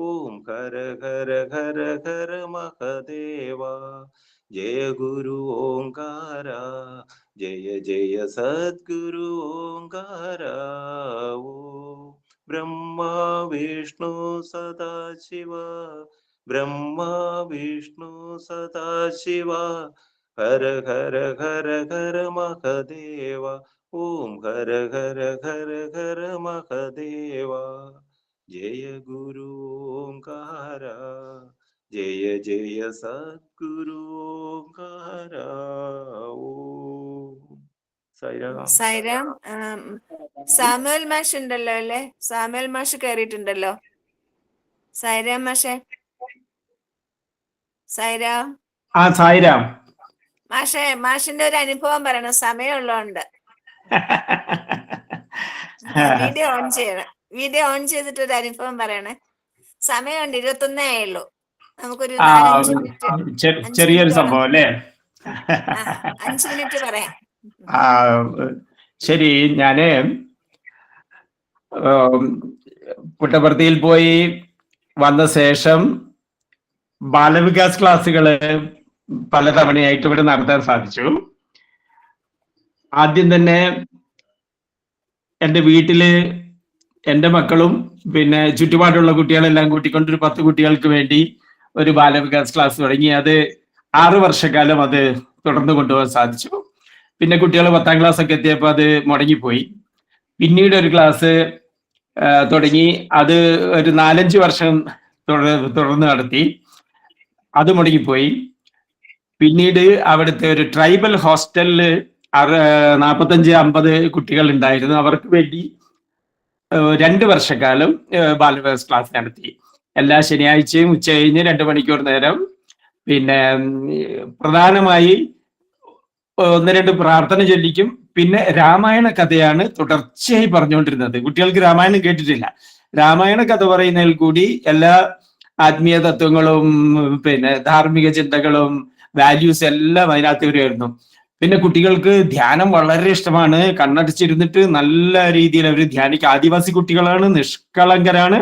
ఓం హర హర హర హర మహదేవ. జయ గురు ఓంకార, జయ జయ సద్గురు ఓంకార. ఓం బ్రహ్మ విష్ణు సదాశివ, బ్రహ్మ విష్ణు సదాశివ, హర హర హర హర మహదేవ. ఓం హర హర హర హర మహదేవ. జయ గురు ఓంకార, జయ జయ సద్గురు ఓంకార. ഓം Sai Ram. Sairam. Samuel മാഷ് ഉണ്ടല്ലോ അല്ലേ? Samuel മാഷ് കയറിയിട്ടുണ്ടല്ലോ. സൈറാം മാഷെ. സൈറാം സായിരാം. മാഷിന്റെ ഒരു അനുഭവം പറയണം, സമയമുള്ളതുകൊണ്ട്. വീഡിയോ ഓൺ ചെയ്യണം. വീഡിയോ ഓൺ ചെയ്തിട്ട് ഒരു അനുഭവം പറയണേ. സമയമുണ്ട്, 21 ആയുള്ളൂ. നമുക്കൊരു 4-5 മിനിറ്റ്. ചെറിയൊരു സംഭവം അല്ലേ? 5 മിനിറ്റ് പറയാം. ശരി. ഞാന് പുട്ടപർത്തിയിൽ പോയി വന്ന ശേഷം ബാലവികാസ് ക്ലാസ്സുകള് പലതവണയായിട്ട് ഇവിടെ നടത്താൻ സാധിച്ചു. ആദ്യം തന്നെ എൻ്റെ വീട്ടില് എൻ്റെ മക്കളും പിന്നെ ചുറ്റുപാടുള്ള കുട്ടികളെല്ലാം കൂട്ടിക്കൊണ്ട് ഒരു 10 കുട്ടികൾക്ക് വേണ്ടി ഒരു ബാലവികാസ് ക്ലാസ് തുടങ്ങി. അത് 6 വർഷക്കാലം അത് തുടർന്ന് കൊണ്ടുപോകാൻ സാധിച്ചു. പിന്നെ കുട്ടികൾ 10ാം ക്ലാസ് ഒക്കെ എത്തിയപ്പോൾ അത് മുടങ്ങിപ്പോയി. പിന്നീട് ഒരു ക്ലാസ് തുടങ്ങി, അത് ഒരു 4-5 വർഷം തുടർന്ന് നടത്തി, അത് മുടങ്ങിപ്പോയി. പിന്നീട് അവിടുത്തെ ഒരു ട്രൈബൽ ഹോസ്റ്റലില് 45-50 കുട്ടികൾ ഉണ്ടായിരുന്നു. അവർക്ക് വേണ്ടി 2 വർഷക്കാലം ബാലവികാസ് ക്ലാസ് നടത്തി. എല്ലാ ശനിയാഴ്ചയും ഉച്ച കഴിഞ്ഞ് 2 മണിക്കൂർ നേരം. പിന്നെ പ്രധാനമായി 1-2 പ്രാർത്ഥന ചൊല്ലിക്കും. പിന്നെ രാമായണ കഥയാണ് തുടർച്ചയായി പറഞ്ഞുകൊണ്ടിരുന്നത്. കുട്ടികൾക്ക് രാമായണം കേട്ടിട്ടില്ല. രാമായണ കഥ പറയുന്നതിൽ കൂടി എല്ലാ ആത്മീയ തത്വങ്ങളും പിന്നെ ധാർമ്മിക ചിന്തകളും വാല്യൂസ് എല്ലാം അതിനകത്ത് വരുമായിരുന്നു. പിന്നെ കുട്ടികൾക്ക് ധ്യാനം വളരെ ഇഷ്ടമാണ്. കണ്ണടച്ചിരുന്നിട്ട് നല്ല രീതിയിൽ അവർ ധ്യാനിക്കും. ആദിവാസി കുട്ടികളാണ്, നിഷ്കളങ്കരാണ്.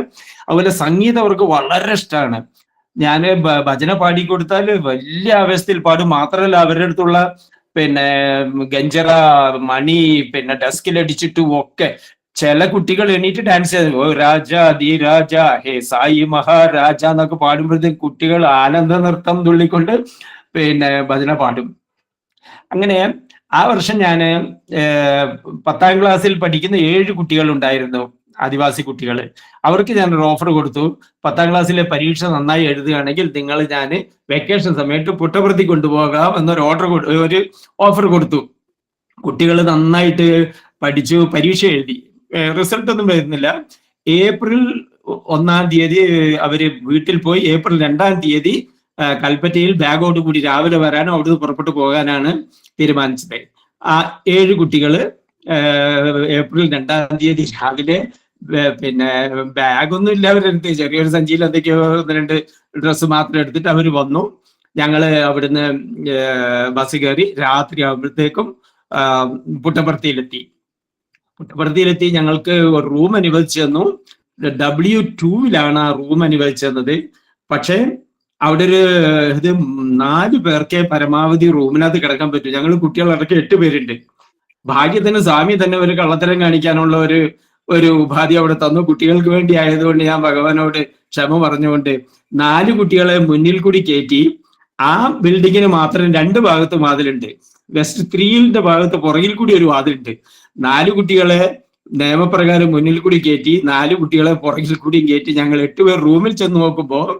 അതുപോലെ സംഗീതം അവർക്ക് വളരെ ഇഷ്ടമാണ്. ഞാൻ ഭജന പാടിക്കൊടുത്താൽ വലിയ ആവേശത്തിൽ പാടും. മാത്രമല്ല അവരുടെ അടുത്തുള്ള പിന്നെ ഗഞ്ചറ, മണി, പിന്നെ ഡെസ്കിലടിച്ചിട്ടും ഒക്കെ ചില കുട്ടികൾ എണീറ്റ് ഡാൻസ് ചെയ്തു. ഓ രാജ ദി രാജ ഹേ സായി മഹാരാജ എന്നൊക്കെ പാടുമ്പോഴത്തേക്ക് കുട്ടികൾ ആനന്ദ നൃത്തം തുള്ളിക്കൊണ്ട് പിന്നെ ഭജന പാടും. അങ്ങനെ ആ വർഷം ഞാൻ 10ാം ക്ലാസ്സിൽ പഠിക്കുന്ന 7 കുട്ടികൾ ഉണ്ടായിരുന്നു, ആദിവാസി കുട്ടികൾ. അവർക്ക് ഞാൻ ഒരു ഓഫർ കൊടുത്തു, 10ാം ക്ലാസ്സിലെ പരീക്ഷ നന്നായി എഴുതുകയാണെങ്കിൽ ഞാൻ വെക്കേഷൻ സമയത്ത് പുട്ടപർത്തി കൊണ്ടുപോകാം എന്നൊരു ഒരു ഓഫർ കൊടുത്തു. കുട്ടികൾ നന്നായിട്ട് പഠിച്ചു, പരീക്ഷ എഴുതി. റിസൾട്ട് ഒന്നും വരുന്നില്ല. ഏപ്രിൽ 1-ാം തീയതി അവര് വീട്ടിൽ പോയി. ഏപ്രിൽ 2-ാം തീയതി കൽപ്പറ്റയിൽ ബാഗോട് കൂടി രാവിലെ വരാനും അവിടുന്ന് പുറപ്പെട്ടു പോകാനാണ് തീരുമാനിച്ചത്. ആ 7 കുട്ടികള് ഏപ്രിൽ 2-ാം തീയതി രാവിലെ പിന്നെ ബാഗൊന്നും ഇല്ല അവരെടുത്ത്, ചെറിയൊരു സഞ്ചിയിൽ എന്തൊക്കെയോ 1-2 ഡ്രസ്സ് മാത്രം എടുത്തിട്ട് അവർ വന്നു. ഞങ്ങള് അവിടുന്ന് ബസ് കയറി രാത്രി ആകുമ്പോഴത്തേക്കും പുട്ടപർത്തിയിലെത്തി. ഞങ്ങൾക്ക് ഒരു റൂം അനുവദിച്ചു തന്നു. W2-ലാണ് ആ റൂം അനുവദിച്ചു തന്നത്. പക്ഷേ അവിടെ ഒരു 4 പേർക്കേ പരമാവധി റൂമിനകത്ത് കിടക്കാൻ പറ്റൂ. ഞങ്ങൾ കുട്ടികളടക്കം 8 പേരുണ്ട്. ഭാഗ്യത്തിന് സ്വാമി തന്നെ ഒരു കള്ളത്തരം കാണിക്കാനുള്ള ഒരു ഉപാധി അവിടെ തന്നു. കുട്ടികൾക്ക് വേണ്ടി ആയതുകൊണ്ട് ഞാൻ ഭഗവാനോട് ക്ഷമ പറഞ്ഞുകൊണ്ട് 4 കുട്ടികളെ മുന്നിൽ കൂടി കയറ്റി. ആ ബിൽഡിങ്ങിന് മാത്രം 2 ഭാഗത്ത് വാതിലുണ്ട്. വെസ്റ്റ് 3-ന്റെ ഭാഗത്ത് പുറകിൽ കൂടി ഒരു വാതിലുണ്ട്. 4 കുട്ടികളെ നിയമപ്രകാരം മുന്നിൽ കൂടി കയറ്റി, 4 കുട്ടികളെ പുറകിൽ കൂടി കയറ്റി. ഞങ്ങൾ 8 പേർ റൂമിൽ ചെന്ന് നോക്കുമ്പോൾ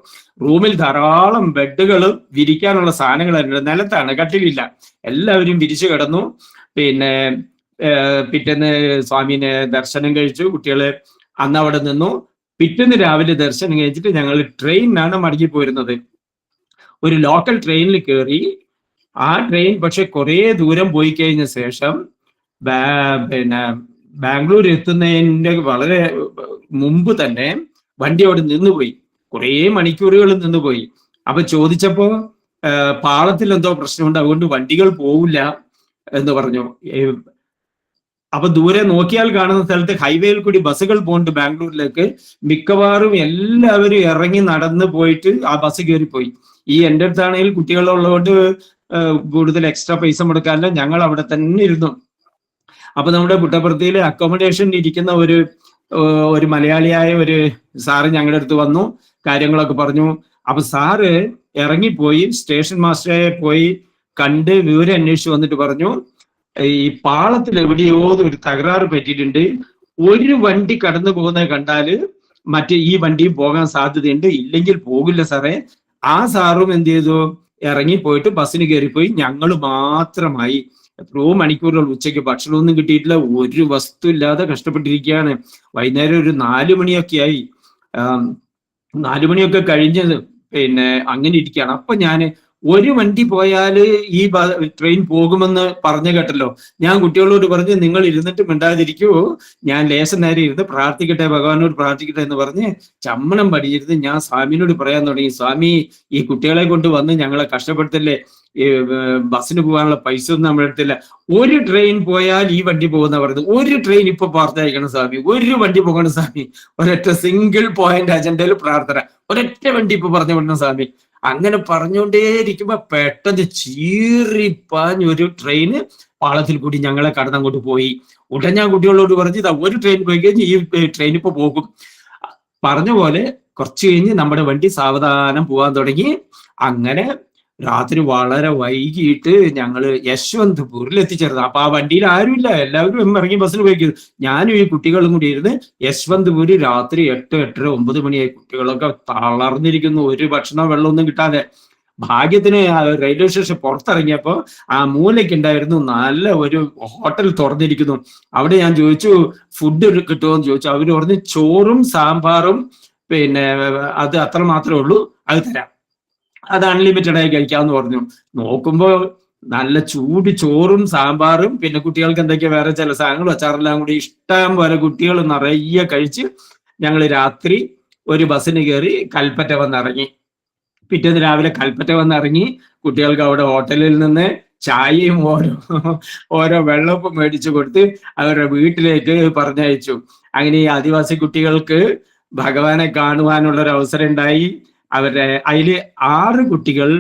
റൂമിൽ ധാരാളം ബെഡുകൾ, വിരിക്കാനുള്ള സാധനങ്ങളുണ്ട്. നിലത്താണ്, കട്ടിലില്ല. എല്ലാവരും വിരിച്ചു കിടന്നു. പിന്നെ പിറ്റേന്ന് സ്വാമിനെ ദർശനം കഴിച്ചു. കുട്ടികളെ അന്ന് അവിടെ നിന്നു. പിറ്റേന്ന് രാവിലെ ദർശനം കഴിച്ചിട്ട് ഞങ്ങൾ ട്രെയിനിനാണ് മടങ്ങി പോരുന്നത്. ഒരു ലോക്കൽ ട്രെയിനിൽ കയറി. ആ ട്രെയിൻ പക്ഷെ കുറേ ദൂരം പോയി കഴിഞ്ഞ ശേഷം പിന്നെ ബാംഗ്ലൂർ എത്തുന്നതിന്റെ വളരെ മുമ്പ് തന്നെ വണ്ടി അവിടെ നിന്നുപോയി. കുറേ മണിക്കൂറുകൾ നിന്നുപോയി. അപ്പൊ ചോദിച്ചപ്പോ പാളത്തിൽ എന്തോ പ്രശ്നമുണ്ട്, അതുകൊണ്ട് വണ്ടികൾ പോവില്ല എന്ന് പറഞ്ഞു. അപ്പൊ ദൂരെ നോക്കിയാൽ കാണുന്ന സ്ഥലത്ത് ഹൈവേയിൽ കൂടി ബസ്സുകൾ പോകുന്നുണ്ട് ബാംഗ്ലൂരിലേക്ക്. മിക്കവാറും എല്ലാവരും ഇറങ്ങി നടന്ന് പോയിട്ട് ആ ബസ് കയറിപ്പോയി. ഈ എൻ്റെ അടുത്താണെങ്കിൽ കുട്ടികളുള്ളതുകൊണ്ട് കൂടുതൽ എക്സ്ട്രാ പൈസ മുടക്കാനില്ല. ഞങ്ങൾ അവിടെ തന്നെ ഇരുന്നു. അപ്പൊ നമ്മുടെ പുട്ടപർത്തിയിൽ അക്കോമഡേഷൻ ഇരിക്കുന്ന ഒരു മലയാളിയായ ഒരു സാറ് ഞങ്ങളുടെ അടുത്ത് വന്നു, കാര്യങ്ങളൊക്കെ പറഞ്ഞു. അപ്പൊ സാറ് ഇറങ്ങിപ്പോയി സ്റ്റേഷൻ മാസ്റ്ററെ പോയി കണ്ട് വിവരം അന്വേഷിച്ച് വന്നിട്ട് പറഞ്ഞു, ഈ പാളത്തിൽ എവിടെയോ ഒരു തകരാറ് പറ്റിയിട്ടുണ്ട്. ഒരു വണ്ടി കടന്നു പോകുന്നത് കണ്ടാല് ഈ വണ്ടിയും പോകാൻ സാധ്യതയുണ്ട്, ഇല്ലെങ്കിൽ പോകില്ല സാറേ. ആ സാറും എന്ത് ചെയ്തു, ഇറങ്ങിപ്പോയിട്ട് ബസ്സിന് കയറിപ്പോയി. ഞങ്ങൾ മാത്രമായി. എത്രയോ മണിക്കൂറുകൾ, ഉച്ചയ്ക്ക് ഭക്ഷണമൊന്നും കിട്ടിയിട്ടില്ല, ഒരു വസ്തു ഇല്ലാതെ കഷ്ടപ്പെട്ടിരിക്കുകയാണ്. വൈകുന്നേരം ഒരു 4 മണിയൊക്കെ ആയി. 4 മണിയൊക്കെ കഴിഞ്ഞത് പിന്നെ അങ്ങനെ ഇരിക്കുകയാണ്. അപ്പൊ ഞാൻ ഒരു വണ്ടി പോയാൽ ഈ ട്രെയിൻ പോകുമെന്ന് പറഞ്ഞു കേട്ടല്ലോ. ഞാൻ കുട്ടികളോട് പറഞ്ഞ്, നിങ്ങൾ ഇരുന്നിട്ട് മിണ്ടാതിരിക്കൂ, ഞാൻ ലേശം നേരം ഇരുന്ന് പ്രാർത്ഥിക്കട്ടെ, ഭഗവാനോട് പ്രാർത്ഥിക്കട്ടെ എന്ന് പറഞ്ഞ് ചമ്മണം പടിയിരുന്ന് ഞാൻ സ്വാമിനോട് പറയാൻ തുടങ്ങി. സ്വാമി, ഈ കുട്ടികളെ കൊണ്ട് വന്ന് ഞങ്ങളെ കഷ്ടപ്പെടുത്തല്ലേ, ബസ്സിന് പോകാനുള്ള പൈസ ഒന്നും നമ്മുടെ അടുത്തില്ല. ഒരു ട്രെയിൻ പോയാൽ ഈ വണ്ടി പോകുന്ന പറയുന്നത്. ഒരു ട്രെയിൻ ഇപ്പൊ പ്രാർത്ഥിക്കണം സ്വാമി, ഒരു വണ്ടി പോകണം സ്വാമി, ഒരൊറ്റ സിംഗിൾ പോയിന്റ് അജണ്ടയിൽ പ്രാർത്ഥന, ഒരൊറ്റ വണ്ടി ഇപ്പൊ പറഞ്ഞു വിടണം സ്വാമി. അങ്ങനെ പറഞ്ഞുകൊണ്ടേയിരിക്കുമ്പോ പെട്ടെന്ന് ചീറിപ്പാഞ്ഞൊരു ട്രെയിന് പാളത്തിൽ കൂടി ഞങ്ങളെ കടന്നങ്ങോട്ട് പോയി. ഉടനെ ഞാൻ കുട്ടികളോട് പറഞ്ഞു, ഇതാ ഒരു ട്രെയിൻ പോയി കഴിഞ്ഞ് ഈ ട്രെയിൻ ഇപ്പൊ പോകും. പറഞ്ഞ പോലെ കുറച്ച് കഴിഞ്ഞ് നമ്മുടെ വണ്ടി സാവധാനം പോകാൻ തുടങ്ങി. അങ്ങനെ രാത്രി വളരെ വൈകിട്ട് ഞങ്ങള് യശ്വന്ത്പൂരിൽ എത്തിച്ചേർന്നു. അപ്പൊ ആ വണ്ടിയിൽ ആരുമില്ല, എല്ലാവരും ഇറങ്ങി ബസ്സിൽ പോയിക്കുന്നു. ഞാനും ഈ കുട്ടികളും കൂടി ഇരുന്ന് യശ്വന്ത്പൂര് രാത്രി 8, 8:30, 9 മണിയായി. കുട്ടികളൊക്കെ തളർന്നിരിക്കുന്നു, ഒരു ഭക്ഷണവും വെള്ളമൊന്നും കിട്ടാതെ. ഭാഗ്യത്തിന് റെയിൽവേ സ്റ്റേഷൻ പുറത്തിറങ്ങിയപ്പോ ആ മൂലയ്ക്കുണ്ടായിരുന്നു നല്ല ഒരു ഹോട്ടൽ തുറന്നിരിക്കുന്നു. അവിടെ ഞാൻ ചോദിച്ചു, ഫുഡ് കിട്ടുമോ എന്ന് ചോദിച്ചു. അവര് പറഞ്ഞു ചോറും സാമ്പാറും, പിന്നെ അത് അത്ര മാത്രമേ ഉള്ളൂ, അത് തരാം, അത് അൺലിമിറ്റഡ് ആയി കഴിക്കാമെന്ന് പറഞ്ഞു. നോക്കുമ്പോ നല്ല ചൂട് ചോറും സാമ്പാറും, പിന്നെ കുട്ടികൾക്ക് എന്തൊക്കെയാ വേറെ ചില സാധനങ്ങളും അച്ചാറെല്ലാം കൂടി ഇഷ്ടം പോലെ കുട്ടികൾ നിറയെ കഴിച്ച് ഞങ്ങൾ രാത്രി ഒരു ബസ്സിന് കയറി കൽപ്പറ്റ വന്നിറങ്ങി. പിറ്റേന്ന് രാവിലെ കൽപ്പറ്റ വന്നിറങ്ങി. കുട്ടികൾക്ക് അവിടെ ഹോട്ടലിൽ നിന്ന് ചായയും ഓരോ വെള്ളവും മേടിച്ചു കൊടുത്ത് അവരുടെ വീട്ടിലേക്ക് പറഞ്ഞയച്ചു. അങ്ങനെ ഈ ആദിവാസി കുട്ടികൾക്ക് ഭഗവാനെ കാണുവാനുള്ളൊരു അവസരം ഉണ്ടായി. അതില് 6 കുട്ടികൾ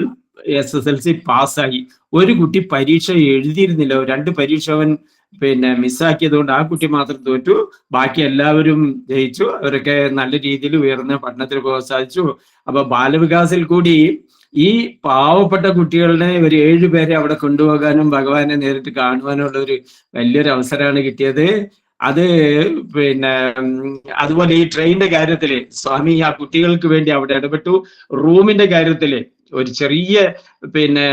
SSLC പാസ്സായി. ഒരു കുട്ടി പരീക്ഷ എഴുതിയിരുന്നില്ല. 2 പരീക്ഷ അവൻ പിന്നെ മിസ്സാക്കിയത് കൊണ്ട് ആ കുട്ടി മാത്രം തോറ്റു. ബാക്കി എല്ലാവരും ജയിച്ചു. അവരൊക്കെ നല്ല രീതിയിൽ ഉയർന്ന പഠനത്തിന് പോകാൻ സാധിച്ചു. അപ്പൊ ബാലവികാസിൽ കൂടി ഈ പാവപ്പെട്ട കുട്ടികളുടെ ഒരു 7 പേരെ അവിടെ കൊണ്ടുപോകാനും ഭഗവാനെ നേരിട്ട് കാണുവാനുള്ള ഒരു വലിയൊരു അവസരമാണ് കിട്ടിയത്. അത് പിന്നെ അതുപോലെ ഈ ട്രെയിനിന്റെ കാര്യത്തില് സ്വാമി ആ കുട്ടികൾക്ക് വേണ്ടി അവിടെ ഇടപെട്ടു. റൂമിന്റെ കാര്യത്തില് ഒരു ചെറിയ പിന്നെ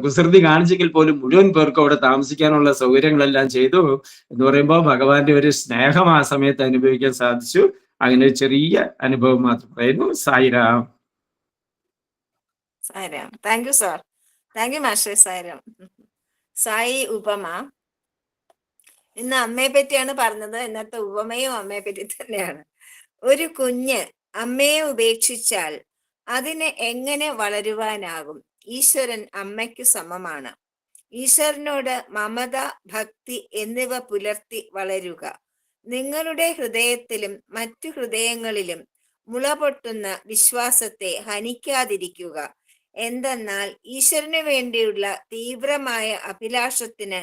കുസൃതി കാണിച്ചെങ്കിൽ പോലും മുഴുവൻ പേർക്കും അവിടെ താമസിക്കാനുള്ള സൗകര്യങ്ങളെല്ലാം ചെയ്തു എന്ന് പറയുമ്പോൾ ഭഗവാന്റെ ഒരു സ്നേഹം ആ സമയത്ത് അനുഭവിക്കാൻ സാധിച്ചു. അങ്ങനെ ഒരു ചെറിയ അനുഭവം മാത്രം പറയുന്നു. Sai Ram. Sai Ram. Thank you sir. Thank you master. Sai Ram. Sai ഉപമ. ഇന്ന് അമ്മയെ പറ്റിയാണ് പറഞ്ഞത്. ഇന്നത്തെ ഉപമയും അമ്മയെ പറ്റി തന്നെയാണ്. ഒരു കുഞ്ഞ് അമ്മയെ ഉപേക്ഷിച്ചാൽ അതിന് എങ്ങനെ വളരുവാനാകും? ഈശ്വരൻ അമ്മയ്ക്ക് സമമാണ്. ഈശ്വരനോട് മമത, ഭക്തി എന്നിവ പുലർത്തി വളരുക. നിങ്ങളുടെ ഹൃദയത്തിലും മറ്റു ഹൃദയങ്ങളിലും മുളപൊട്ടുന്ന വിശ്വാസത്തെ ഹനിക്കാതിരിക്കുക. എന്തെന്നാൽ ഈശ്വരന് വേണ്ടിയുള്ള തീവ്രമായ അഭിലാഷത്തിന്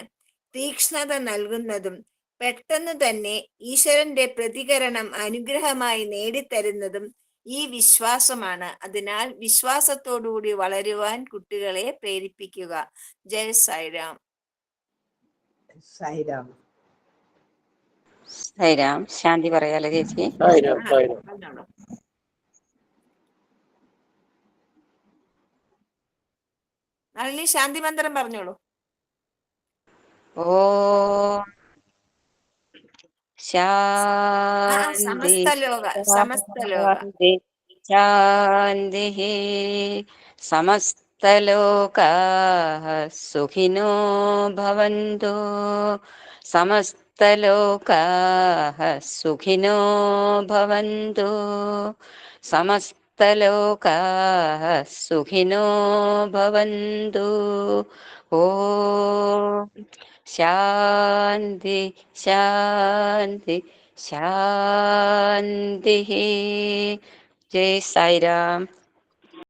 തീക്ഷ്ണത നൽകുന്നതും പെട്ടെന്ന് തന്നെ ഈശ്വരന്റെ പ്രതികരണം അനുഗ്രഹമായി നേടിത്തരുന്നതും ഈ വിശ്വാസമാണ്. അതിനാൽ വിശ്വാസത്തോടുകൂടി വളരുവാൻ കുട്ടികളെ പ്രേരിപ്പിക്കുക. ജയ സായിരാം. സായിരാം. സായിരാം. ശാന്തി പറയാലോ ചേച്ചി? നളിനി ശാന്തി മന്ത്രം പറഞ്ഞോളൂ. ഓം ശാന്തി സമസ്തലോക ശാന്തി സമസ്തലോകാഃ സുഖിനോ ഭവന്തു. സമസ്തലോകാഃ സുഖിനോ ഭവന്തു. സമസ്തലോകാഃ സുഖിനോ ഭവന്തു. ഓം ശാന്തി ശാന്തി ശാന്തി. ജയ് സായിരാം.